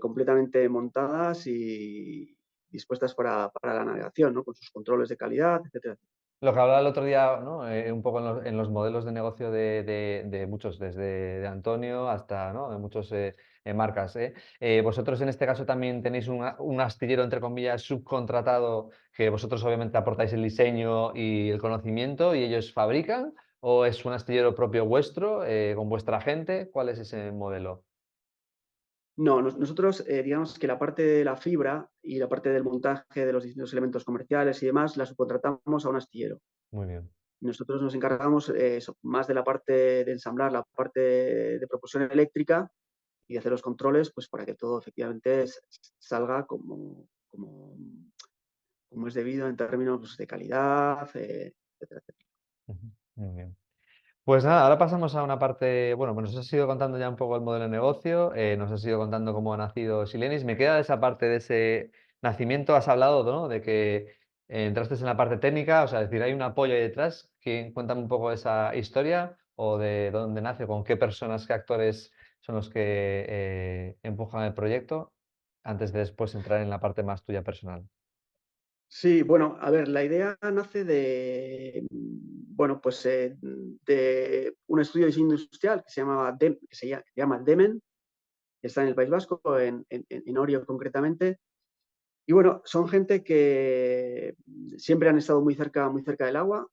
[SPEAKER 2] completamente montadas y dispuestas para la navegación, ¿no? Con sus controles de calidad, etcétera.
[SPEAKER 1] Lo que hablaba el otro día, ¿no? Un poco en los modelos de negocio de muchos, desde de Antonio hasta, ¿no? De muchos, marcas, ¿eh? Vosotros en este caso también tenéis un astillero, entre comillas, subcontratado, que vosotros obviamente aportáis el diseño y el conocimiento y ellos fabrican, ¿o es un astillero propio vuestro, con vuestra gente? ¿Cuál es ese modelo?
[SPEAKER 2] No, nosotros, digamos que la parte de la fibra y la parte del montaje de los distintos elementos comerciales y demás, la subcontratamos a un astillero.
[SPEAKER 1] Muy bien.
[SPEAKER 2] Nosotros nos encargamos más de la parte de ensamblar, la parte de propulsión eléctrica y de hacer los controles, pues para que todo efectivamente salga como es debido en términos pues, de calidad, etcétera, etcétera.
[SPEAKER 1] Ujú, muy bien. Pues nada, ahora pasamos a una parte, bueno, pues nos has ido contando ya un poco el modelo de negocio, nos has ido contando cómo ha nacido Silenis. Me queda esa parte de ese nacimiento, has hablado, ¿no? De que entraste en la parte técnica, o sea, es decir, hay un apoyo ahí detrás. Cuéntame un poco esa historia o de dónde nace, con qué personas, qué actores son los que empujan el proyecto, antes de después entrar en la parte más tuya personal.
[SPEAKER 2] Sí, bueno, a ver, la idea nace bueno, pues de un estudio de diseño industrial que se llamaba que se llama DEMEN, que está en el País Vasco, en Orio concretamente, Y bueno, son gente que siempre han estado muy cerca del agua,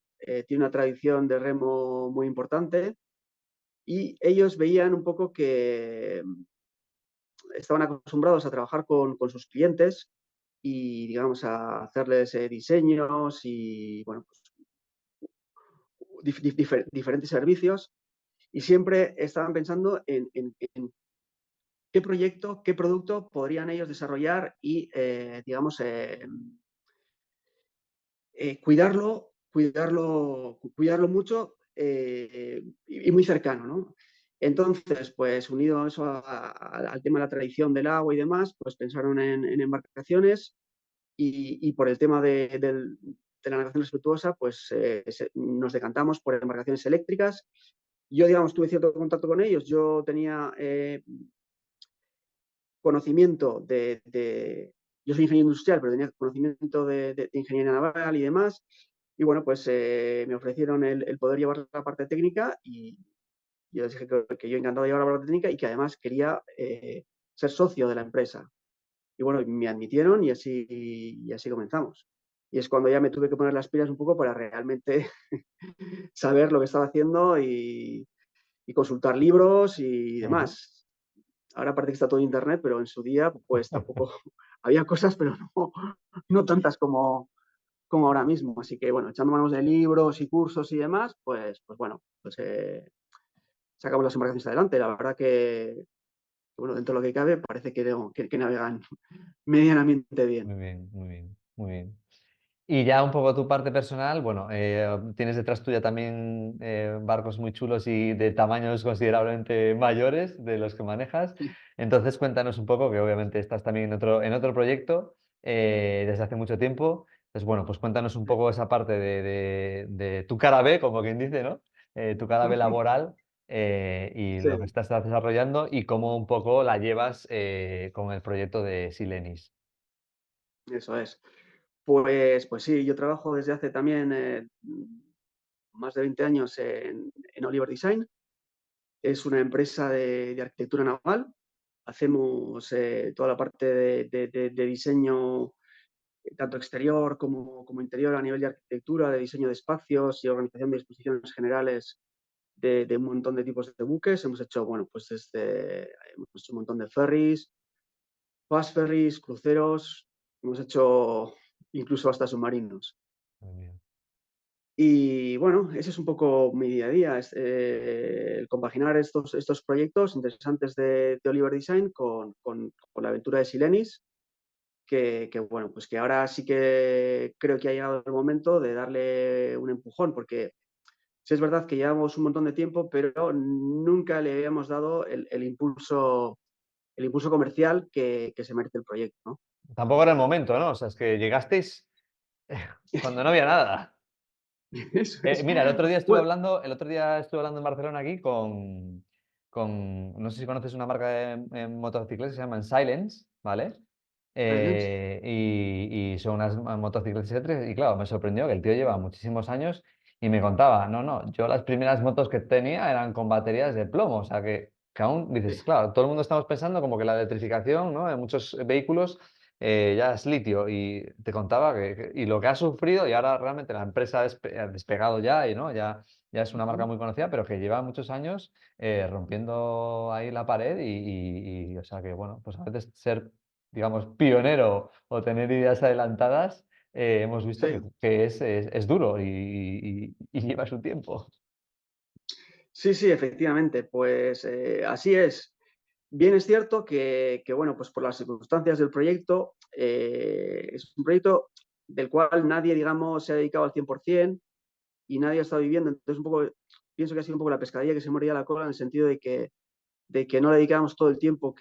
[SPEAKER 2] tiene una tradición de remo muy importante y ellos veían un poco que estaban acostumbrados a trabajar con sus clientes y, digamos, a hacerles diseños y, bueno, pues, diferentes servicios y siempre estaban pensando en qué proyecto, qué producto podrían ellos desarrollar y, digamos, cuidarlo mucho y muy cercano, ¿no? Entonces, pues unido a eso al tema de la tradición del agua y demás, pues pensaron en embarcaciones y por el tema de la navegación respetuosa, pues nos decantamos por embarcaciones eléctricas. Yo, digamos, tuve cierto contacto con ellos. Yo tenía conocimiento yo soy ingeniero industrial, pero tenía conocimiento de ingeniería naval y demás. Y bueno, pues me ofrecieron el poder llevar la parte técnica y yo les dije que yo encantado de llevar la parte técnica y que además quería ser socio de la empresa. Y bueno, me admitieron y así comenzamos. Y es cuando ya me tuve que poner las pilas un poco para realmente saber lo que estaba haciendo y consultar libros y
[SPEAKER 1] Ujú.
[SPEAKER 2] demás. Ahora parece que está todo en internet, pero en su día pues tampoco había cosas, pero no tantas como ahora mismo. Así que bueno, echando manos de libros y cursos y demás, pues bueno, pues sacamos las embarcaciones adelante. La verdad que, bueno, dentro de lo que cabe, parece que navegan medianamente bien.
[SPEAKER 1] Muy bien, muy bien, muy bien. Y ya un poco tu parte personal, bueno, tienes detrás tuya también barcos muy chulos y de tamaños considerablemente mayores de los que manejas. Entonces cuéntanos un poco, que obviamente estás también en otro proyecto desde hace mucho tiempo. Entonces, bueno, pues cuéntanos un poco esa parte de tu cara B, como quien dice, ¿no? Tu cara B laboral y lo que
[SPEAKER 2] Sí,
[SPEAKER 1] estás desarrollando y cómo un poco la llevas con el proyecto de Silenis.
[SPEAKER 2] eso es. Pues sí, yo trabajo desde hace también más de 20 años en Oliver Design. Es una empresa de arquitectura naval. Hacemos toda la parte de diseño, tanto exterior como interior a nivel de arquitectura, de diseño de espacios y organización de exposiciones generales de un montón de tipos de buques. Hemos hecho, bueno, pues hemos hecho un montón de ferries, fast ferries, cruceros, hemos hecho incluso hasta submarinos.
[SPEAKER 1] Muy bien.
[SPEAKER 2] Y bueno, ese es un poco mi día a día, es, el compaginar estos proyectos interesantes de Oliver Design con la aventura de Silenis, bueno, pues que ahora sí que creo que ha llegado el momento de darle un empujón, porque sí es verdad que llevamos un montón de tiempo, pero nunca le habíamos dado el impulso comercial que se merece el proyecto, ¿no?
[SPEAKER 1] Tampoco era el momento, ¿no? O sea, es que llegasteis cuando no había nada.
[SPEAKER 2] Eso es.
[SPEAKER 1] Mira,
[SPEAKER 2] Bueno,
[SPEAKER 1] el otro día estuve hablando en Barcelona aquí no sé si conoces una marca de motocicletas, se llaman Silence, ¿vale?
[SPEAKER 2] Silence.
[SPEAKER 1] Y son unas motocicletas eléctricas y claro, me sorprendió que el tío lleva muchísimos años y me contaba, no, no, yo las primeras motos que tenía eran con baterías de plomo, o sea que aún
[SPEAKER 2] Sí.
[SPEAKER 1] dices, claro, todo el mundo estamos pensando como que la electrificación, ¿no? De muchos vehículos ya es litio y te contaba y lo que ha sufrido y ahora realmente la empresa ha despegado ya y ¿no? Ya es una marca
[SPEAKER 2] Ujú.
[SPEAKER 1] muy conocida, pero que lleva muchos años rompiendo ahí la pared o sea que bueno, pues a veces ser, digamos, pionero o tener ideas adelantadas, hemos visto
[SPEAKER 2] Sí.
[SPEAKER 1] que es duro y lleva su tiempo.
[SPEAKER 2] Sí, sí, efectivamente, pues así es. Bien es cierto bueno, pues por las circunstancias del proyecto, es un proyecto del cual nadie, digamos, se ha dedicado al 100% y nadie ha estado viviendo. Entonces, un poco, pienso que ha sido un poco la pescadilla que se mordía la cola en el sentido de que no le dedicábamos todo el tiempo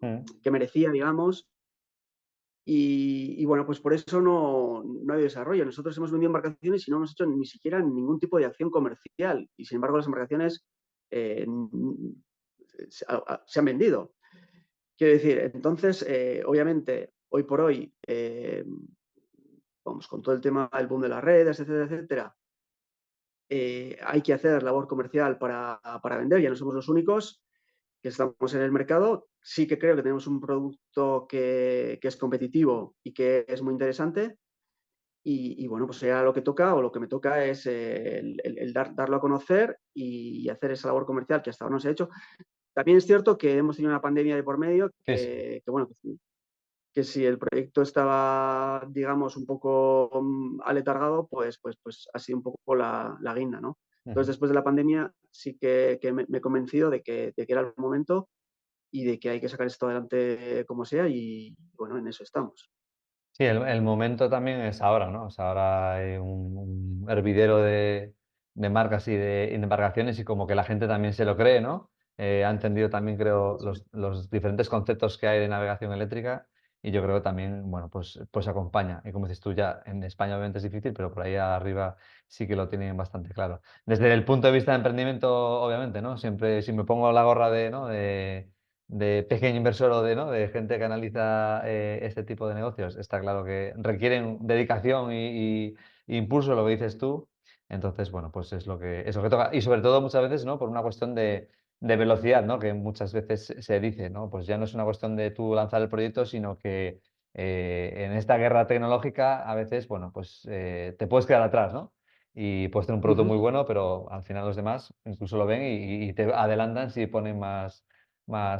[SPEAKER 1] Mm.
[SPEAKER 2] que merecía, digamos. Bueno, pues por eso no hay desarrollo. Nosotros hemos vendido embarcaciones y no hemos hecho ni siquiera ningún tipo de acción comercial. Y sin embargo, las embarcaciones eh, se han vendido. Quiero decir, entonces, obviamente, hoy por hoy, vamos, con todo el tema del boom de las redes, etcétera, etcétera, hay que hacer labor comercial para vender, ya no somos los únicos que estamos en el mercado sí que creo que tenemos un producto que es competitivo y que es muy interesante. Y bueno, pues ya lo que toca o lo que me toca es el darlo a conocer y hacer esa labor comercial que hasta ahora no se ha hecho. También es cierto que hemos tenido una pandemia de por medio
[SPEAKER 1] Sí, sí.
[SPEAKER 2] que bueno, que si el proyecto estaba, digamos, un poco aletargado, pues ha sido un poco la guinda, ¿no? Entonces,
[SPEAKER 1] Ujú.
[SPEAKER 2] después de la pandemia, sí que me he convencido de que era el momento y de que hay que sacar esto adelante como sea y, bueno, en eso estamos.
[SPEAKER 1] Sí, el momento también es ahora, ¿no? O sea, ahora hay un hervidero de marcas y de embarcaciones y como que la gente también se lo cree, ¿no? Ha entendido también, creo,
[SPEAKER 2] Eso es.
[SPEAKER 1] los diferentes conceptos que hay de navegación eléctrica y yo creo que también, bueno, pues acompaña. Y como dices tú, ya en España obviamente es difícil, pero por ahí arriba sí que lo tienen bastante claro. Desde el punto de vista de emprendimiento, obviamente, ¿no? Siempre, si me pongo la gorra de, ¿no? De pequeño inversor o de, ¿no? De gente que analiza este tipo de negocios, está claro que requieren dedicación y impulso, lo que dices tú. Entonces, bueno, pues es lo que toca. Y sobre todo muchas veces, ¿no? Por una cuestión de velocidad, ¿no? Que muchas veces se dice, ¿no? Pues ya no es una cuestión de tú lanzar el proyecto, sino que en esta guerra tecnológica a veces, bueno, pues te puedes quedar atrás, ¿no? Y puedes tener un producto
[SPEAKER 2] Ujú.
[SPEAKER 1] muy bueno, pero al final los demás incluso lo ven y te adelantan si ponen más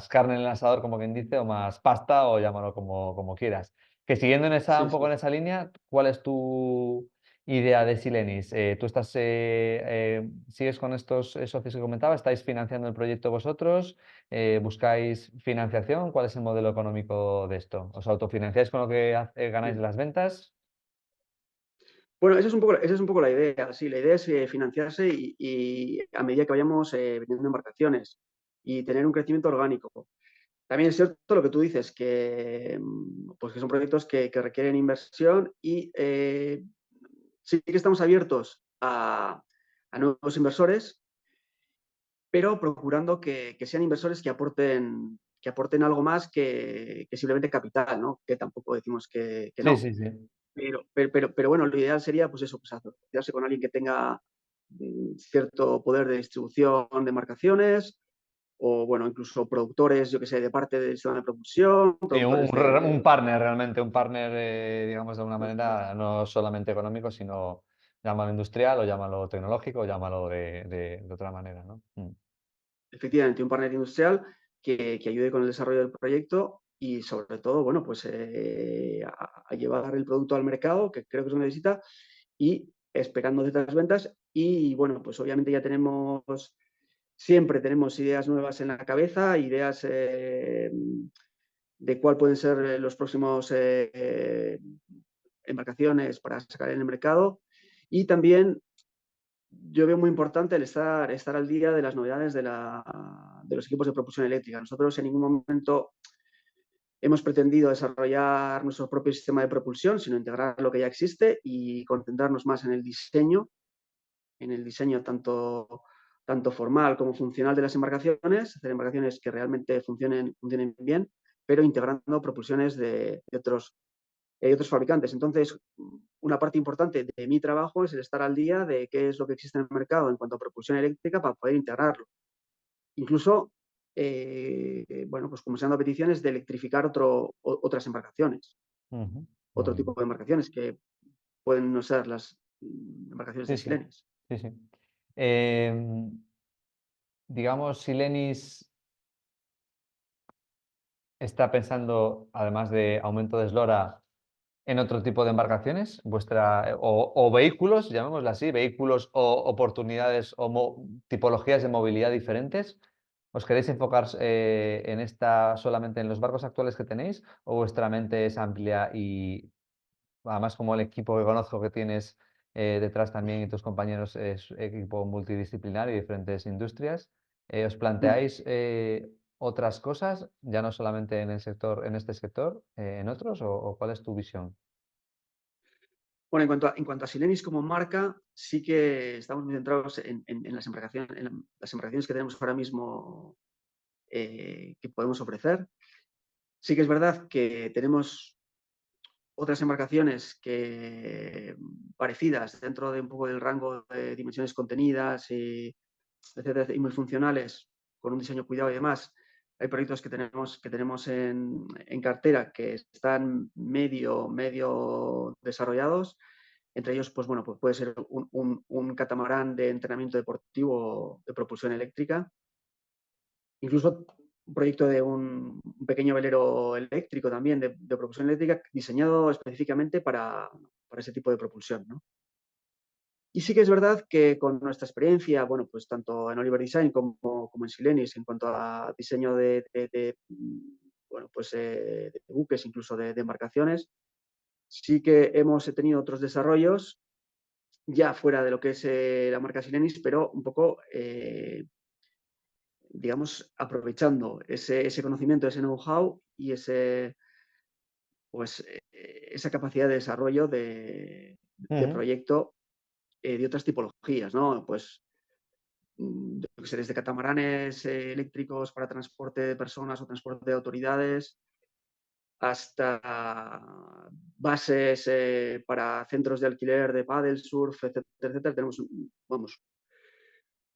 [SPEAKER 1] carne en el asador, como quien dice, o más pasta, o llámalo como quieras. Que siguiendo en esa,
[SPEAKER 2] Sí,
[SPEAKER 1] un poco
[SPEAKER 2] sí.
[SPEAKER 1] en esa línea, ¿cuál es tu idea de Silenis? ¿Tú sigues con estos socios que comentaba? ¿Estáis financiando el proyecto vosotros? ¿Buscáis financiación? ¿Cuál es el modelo económico de esto? ¿Os autofinanciáis con lo que ganáis de las ventas?
[SPEAKER 2] Bueno, esa es un poco la idea. Sí, la idea es financiarse y a medida que vayamos vendiendo embarcaciones y tener un crecimiento orgánico. También es cierto lo que tú dices, que, pues que son proyectos que requieren inversión y sí que estamos abiertos a nuevos inversores, pero procurando que sean inversores que aporten algo más que simplemente capital, ¿no? Que tampoco decimos que
[SPEAKER 1] Sí,
[SPEAKER 2] no.
[SPEAKER 1] sí, sí.
[SPEAKER 2] Pero bueno, lo ideal sería, pues eso, pues asociarse con alguien que tenga cierto poder de distribución de marcaciones o, bueno, incluso productores, yo que sé, de parte del sistema de propulsión,
[SPEAKER 1] Sí,
[SPEAKER 2] productores
[SPEAKER 1] un partner realmente, un partner, digamos, de alguna
[SPEAKER 2] de-
[SPEAKER 1] manera, no solamente económico, sino llámalo industrial o llámalo tecnológico o llámalo de otra manera, ¿no?
[SPEAKER 2] efectivamente, un partner industrial que ayude con el desarrollo del proyecto y, sobre todo, bueno, pues a llevar el producto al mercado, que creo que se necesita, y esperando ciertas ventas. Y, bueno, pues obviamente ya siempre tenemos ideas nuevas en la cabeza, ideas de cuál pueden ser los próximos embarcaciones para sacar en el mercado. Y también yo veo muy importante el estar al día de las novedades de los equipos de propulsión eléctrica. Nosotros en ningún momento hemos pretendido desarrollar nuestro propio sistema de propulsión, sino integrar lo que ya existe y concentrarnos más en el diseño tanto formal como funcional de las embarcaciones, hacer embarcaciones que realmente funcionen bien, pero integrando propulsiones de otros fabricantes. Entonces, una parte importante de mi trabajo es el estar al día de qué es lo que existe en el mercado en cuanto a propulsión eléctrica para poder integrarlo. Incluso, bueno, pues como se han dado peticiones de electrificar otras embarcaciones,
[SPEAKER 1] Ujú.
[SPEAKER 2] otro
[SPEAKER 1] Muy
[SPEAKER 2] tipo
[SPEAKER 1] bien.
[SPEAKER 2] de embarcaciones que pueden no ser las embarcaciones de
[SPEAKER 1] Sí, sí,
[SPEAKER 2] Silenis.
[SPEAKER 1] sí, sí. Em, digamos, Silenis está pensando, además de aumento de eslora, en otro tipo de embarcaciones, o vehículos, llamémoslo así, vehículos o oportunidades o tipologías de movilidad diferentes. ¿Os queréis enfocar en esta solamente en los barcos actuales que tenéis o vuestra mente es amplia y además como el equipo que conozco que tienes detrás también y tus compañeros es equipo multidisciplinar y diferentes industrias, ¿os
[SPEAKER 2] Mm.
[SPEAKER 1] planteáis otras cosas, ya no solamente en el sector, en este sector, en otros, o cuál es tu visión?
[SPEAKER 2] Bueno, en cuanto a Silenis como marca, sí que estamos muy centrados en las embarcaciones que tenemos ahora mismo que podemos ofrecer. Sí que es verdad que tenemos otras embarcaciones parecidas dentro de un poco del rango de dimensiones contenidas, etcétera, y muy funcionales, con un diseño cuidado y demás, hay proyectos que tenemos en cartera que están medio desarrollados. Entre ellos, pues bueno, pues puede ser un catamarán de entrenamiento deportivo de propulsión eléctrica, incluso un proyecto de un pequeño velero eléctrico también de propulsión eléctrica diseñado específicamente para ese tipo de propulsión, ¿no? Y sí que es verdad que con nuestra experiencia, bueno, pues tanto en Oliver Design como en Silenis, en cuanto a diseño bueno, pues, de buques, incluso de embarcaciones, sí que hemos tenido otros desarrollos ya fuera de lo que es la marca Silenis, pero un poco, digamos, aprovechando ese conocimiento, ese know-how y pues, esa capacidad de desarrollo de
[SPEAKER 1] Ujú.
[SPEAKER 2] proyecto de otras tipologías, ¿no? Pues yo qué sé, desde catamaranes eléctricos para transporte de personas o transporte de autoridades, hasta bases para centros de alquiler de paddle, surf, etcétera, etcétera. Tenemos, vamos,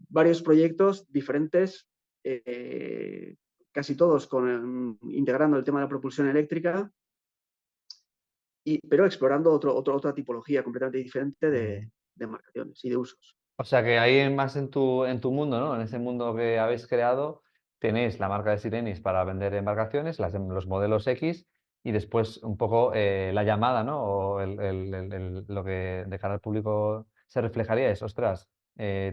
[SPEAKER 2] varios proyectos diferentes, casi todos integrando el tema de la propulsión eléctrica, pero explorando otra tipología completamente diferente
[SPEAKER 1] Muy bien.
[SPEAKER 2] de embarcaciones y de usos.
[SPEAKER 1] O sea que ahí más en tu mundo, ¿no? En ese mundo que habéis creado, tenéis la marca de Sirenis para vender embarcaciones, los modelos X, y después un poco la llamada, ¿no? O lo que de cara al público se reflejaría es, ostras,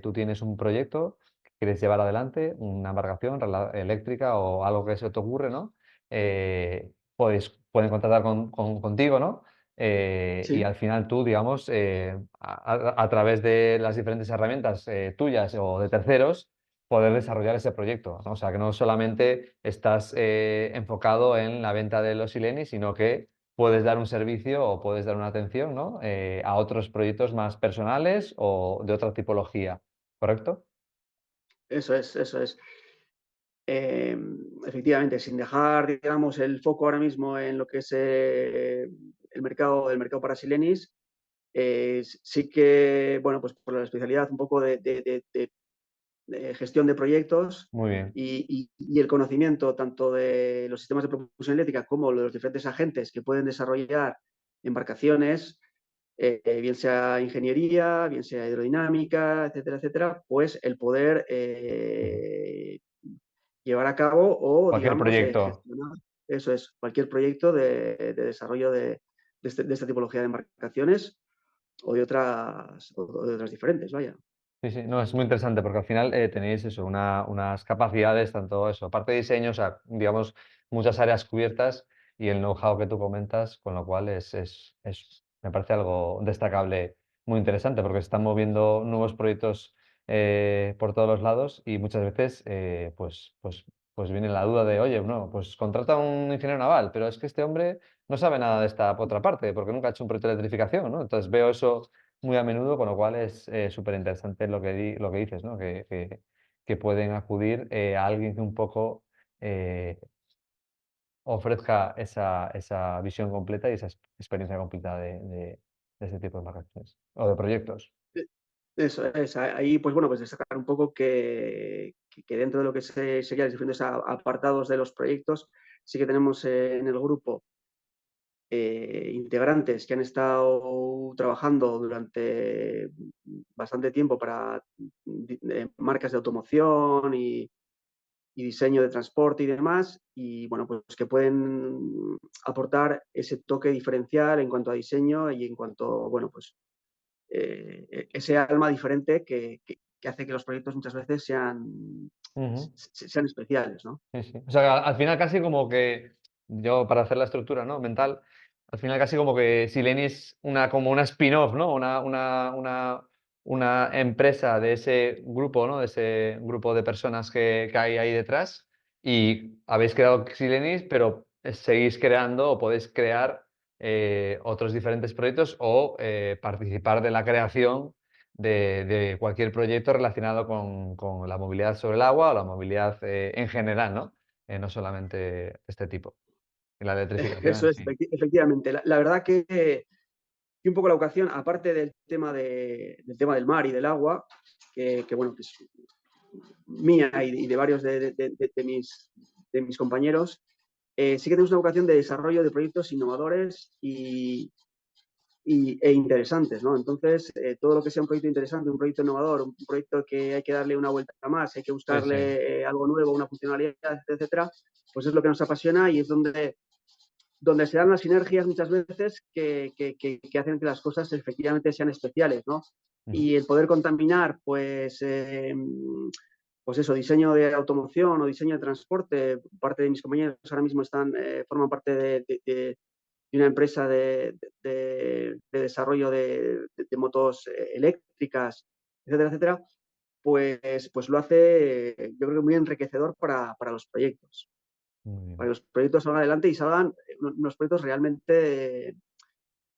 [SPEAKER 1] tú tienes un proyecto que quieres llevar adelante, una embarcación eléctrica o algo que se te ocurre, ¿no? Pueden contratar contigo, ¿no? Y
[SPEAKER 2] Sí,
[SPEAKER 1] al final tú, digamos, a través de las diferentes herramientas tuyas o de terceros, poder desarrollar ese proyecto, ¿no? O sea, que no solamente estás enfocado en la venta de los Sileni, sino que puedes dar un servicio o puedes dar una atención, ¿no? A otros proyectos más personales o de otra tipología, ¿correcto?
[SPEAKER 2] eso es, eso es. Efectivamente, sin dejar, digamos, el foco ahora mismo en lo que es el mercado para Silenis, sí que, bueno, pues por la especialidad un poco de gestión de proyectos
[SPEAKER 1] Muy bien.
[SPEAKER 2] y el conocimiento tanto de los sistemas de propulsión eléctrica como de los diferentes agentes que pueden desarrollar embarcaciones, bien sea ingeniería, bien sea hidrodinámica, etcétera, etcétera, pues el poder
[SPEAKER 1] Ujú.
[SPEAKER 2] llevar a cabo o,
[SPEAKER 1] Cualquier
[SPEAKER 2] digamos,
[SPEAKER 1] proyecto.
[SPEAKER 2] gestionar, eso es, cualquier proyecto de desarrollo de esta tipología de embarcaciones o de otras diferentes, vaya.
[SPEAKER 1] Sí, sí, no, es muy interesante porque al final tenéis eso, unas capacidades, tanto eso, parte de diseño, o sea, digamos, muchas áreas cubiertas y el know-how que tú comentas, con lo cual me parece algo destacable, muy interesante, porque se están moviendo nuevos proyectos por todos los lados y muchas veces pues viene la duda de, oye, no, pues contrata a un ingeniero naval, pero es que este hombre no sabe nada de esta otra parte, porque nunca ha hecho un proyecto de electrificación, ¿no? Entonces veo eso muy a menudo, con lo cual es súper interesante lo que dices, ¿no? Que pueden acudir a alguien que un poco eh, ofrezca esa visión completa y esa experiencia completa de ese tipo de vacaciones o de proyectos.
[SPEAKER 2] E eso es, ahí, pues bueno, pues destacar un poco que dentro de lo que serían los diferentes apartados de los proyectos, sí que tenemos en el grupo integrantes que han estado trabajando durante bastante tiempo para marcas de automoción y diseño de transporte y demás, y bueno, pues que pueden aportar ese toque diferencial en cuanto a diseño y en cuanto, bueno, pues ese alma diferente que hace que los proyectos muchas veces
[SPEAKER 1] Ujú.
[SPEAKER 2] sean especiales, ¿no?
[SPEAKER 1] Sí, sí. O sea, al final casi como que yo para hacer la estructura, ¿no? Mental, al final casi como que Sileni es como una spin-off, ¿no? Una empresa de ese grupo, ¿no? De ese grupo de personas que hay ahí detrás y habéis creado Silenis, pero seguís creando o podéis crear otros diferentes proyectos o participar de la creación de cualquier proyecto relacionado con la movilidad sobre el agua o la movilidad en general, ¿no? No solamente de este tipo. Y la electrificación
[SPEAKER 2] Eso
[SPEAKER 1] en
[SPEAKER 2] es,
[SPEAKER 1] sí.
[SPEAKER 2] efectivamente. La verdad que un poco la ocasión, aparte del tema del mar y del agua, bueno, que es mía y de varios de mis de mis compañeros, sí que tenemos una vocación de desarrollo de proyectos innovadores e interesantes, ¿no? Entonces, todo lo que sea un proyecto interesante, un proyecto innovador, un proyecto que hay que darle una vuelta más, hay que
[SPEAKER 1] Sí, sí.
[SPEAKER 2] buscarle algo nuevo, una funcionalidad, etcétera, pues es lo que nos apasiona y es donde se dan las sinergias muchas veces que hacen que las cosas efectivamente sean especiales, ¿no?
[SPEAKER 1] Ujú.
[SPEAKER 2] Y el poder contaminar, pues eso, diseño de automoción o diseño de transporte, parte de mis compañeros ahora mismo forman parte de una empresa de desarrollo de motos eléctricas, etcétera, etcétera, pues lo hace, yo creo que muy enriquecedor para los proyectos.
[SPEAKER 1] Muy
[SPEAKER 2] Para que
[SPEAKER 1] bien,
[SPEAKER 2] los proyectos salgan adelante y salgan unos proyectos realmente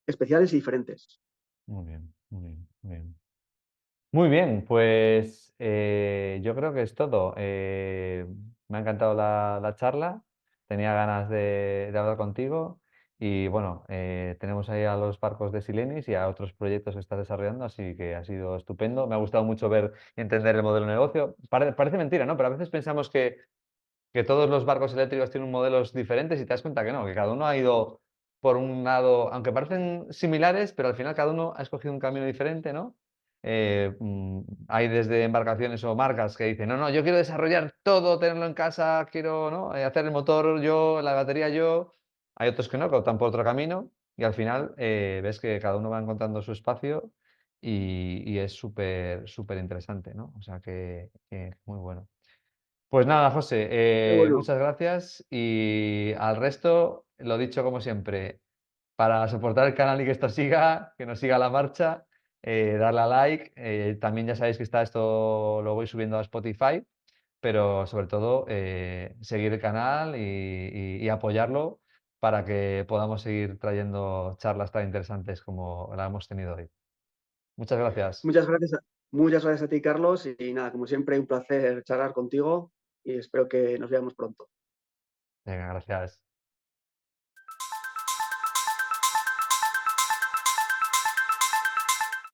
[SPEAKER 2] especiales y diferentes.
[SPEAKER 1] muy bien, muy bien, muy bien. Muy bien, pues, yo creo que es todo. Me ha encantado la charla, tenía ganas de hablar contigo y bueno, tenemos ahí a los barcos de Silenis y a otros proyectos que estás desarrollando, así que ha sido estupendo. Me ha gustado mucho ver y entender el modelo de negocio. Parece mentira, ¿no? Pero a veces pensamos que todos los barcos eléctricos tienen modelos diferentes y te das cuenta que no, que cada uno ha ido por un lado, aunque parecen similares, pero al final cada uno ha escogido un camino diferente, ¿no? Hay desde embarcaciones o marcas que dicen, no, no, yo quiero desarrollar todo, tenerlo en casa, quiero, ¿no? Hacer el motor yo, la batería yo. Hay otros que no, que optan por otro camino y al final ves que cada uno va encontrando su espacio y es súper, súper interesante, ¿no? O sea que muy bueno. Pues nada, José,
[SPEAKER 2] Qué bueno.
[SPEAKER 1] muchas gracias y al resto, lo dicho como siempre, para soportar el canal y que esto siga, que nos siga la marcha, darle a like, también ya sabéis que está esto, lo voy subiendo a Spotify, pero sobre todo seguir el canal y apoyarlo para que podamos seguir trayendo charlas tan interesantes como la hemos tenido hoy. Muchas gracias.
[SPEAKER 2] Muchas gracias muchas gracias a ti, Carlos, y nada, como siempre, un placer charlar contigo y espero que nos veamos pronto.
[SPEAKER 1] Venga, gracias.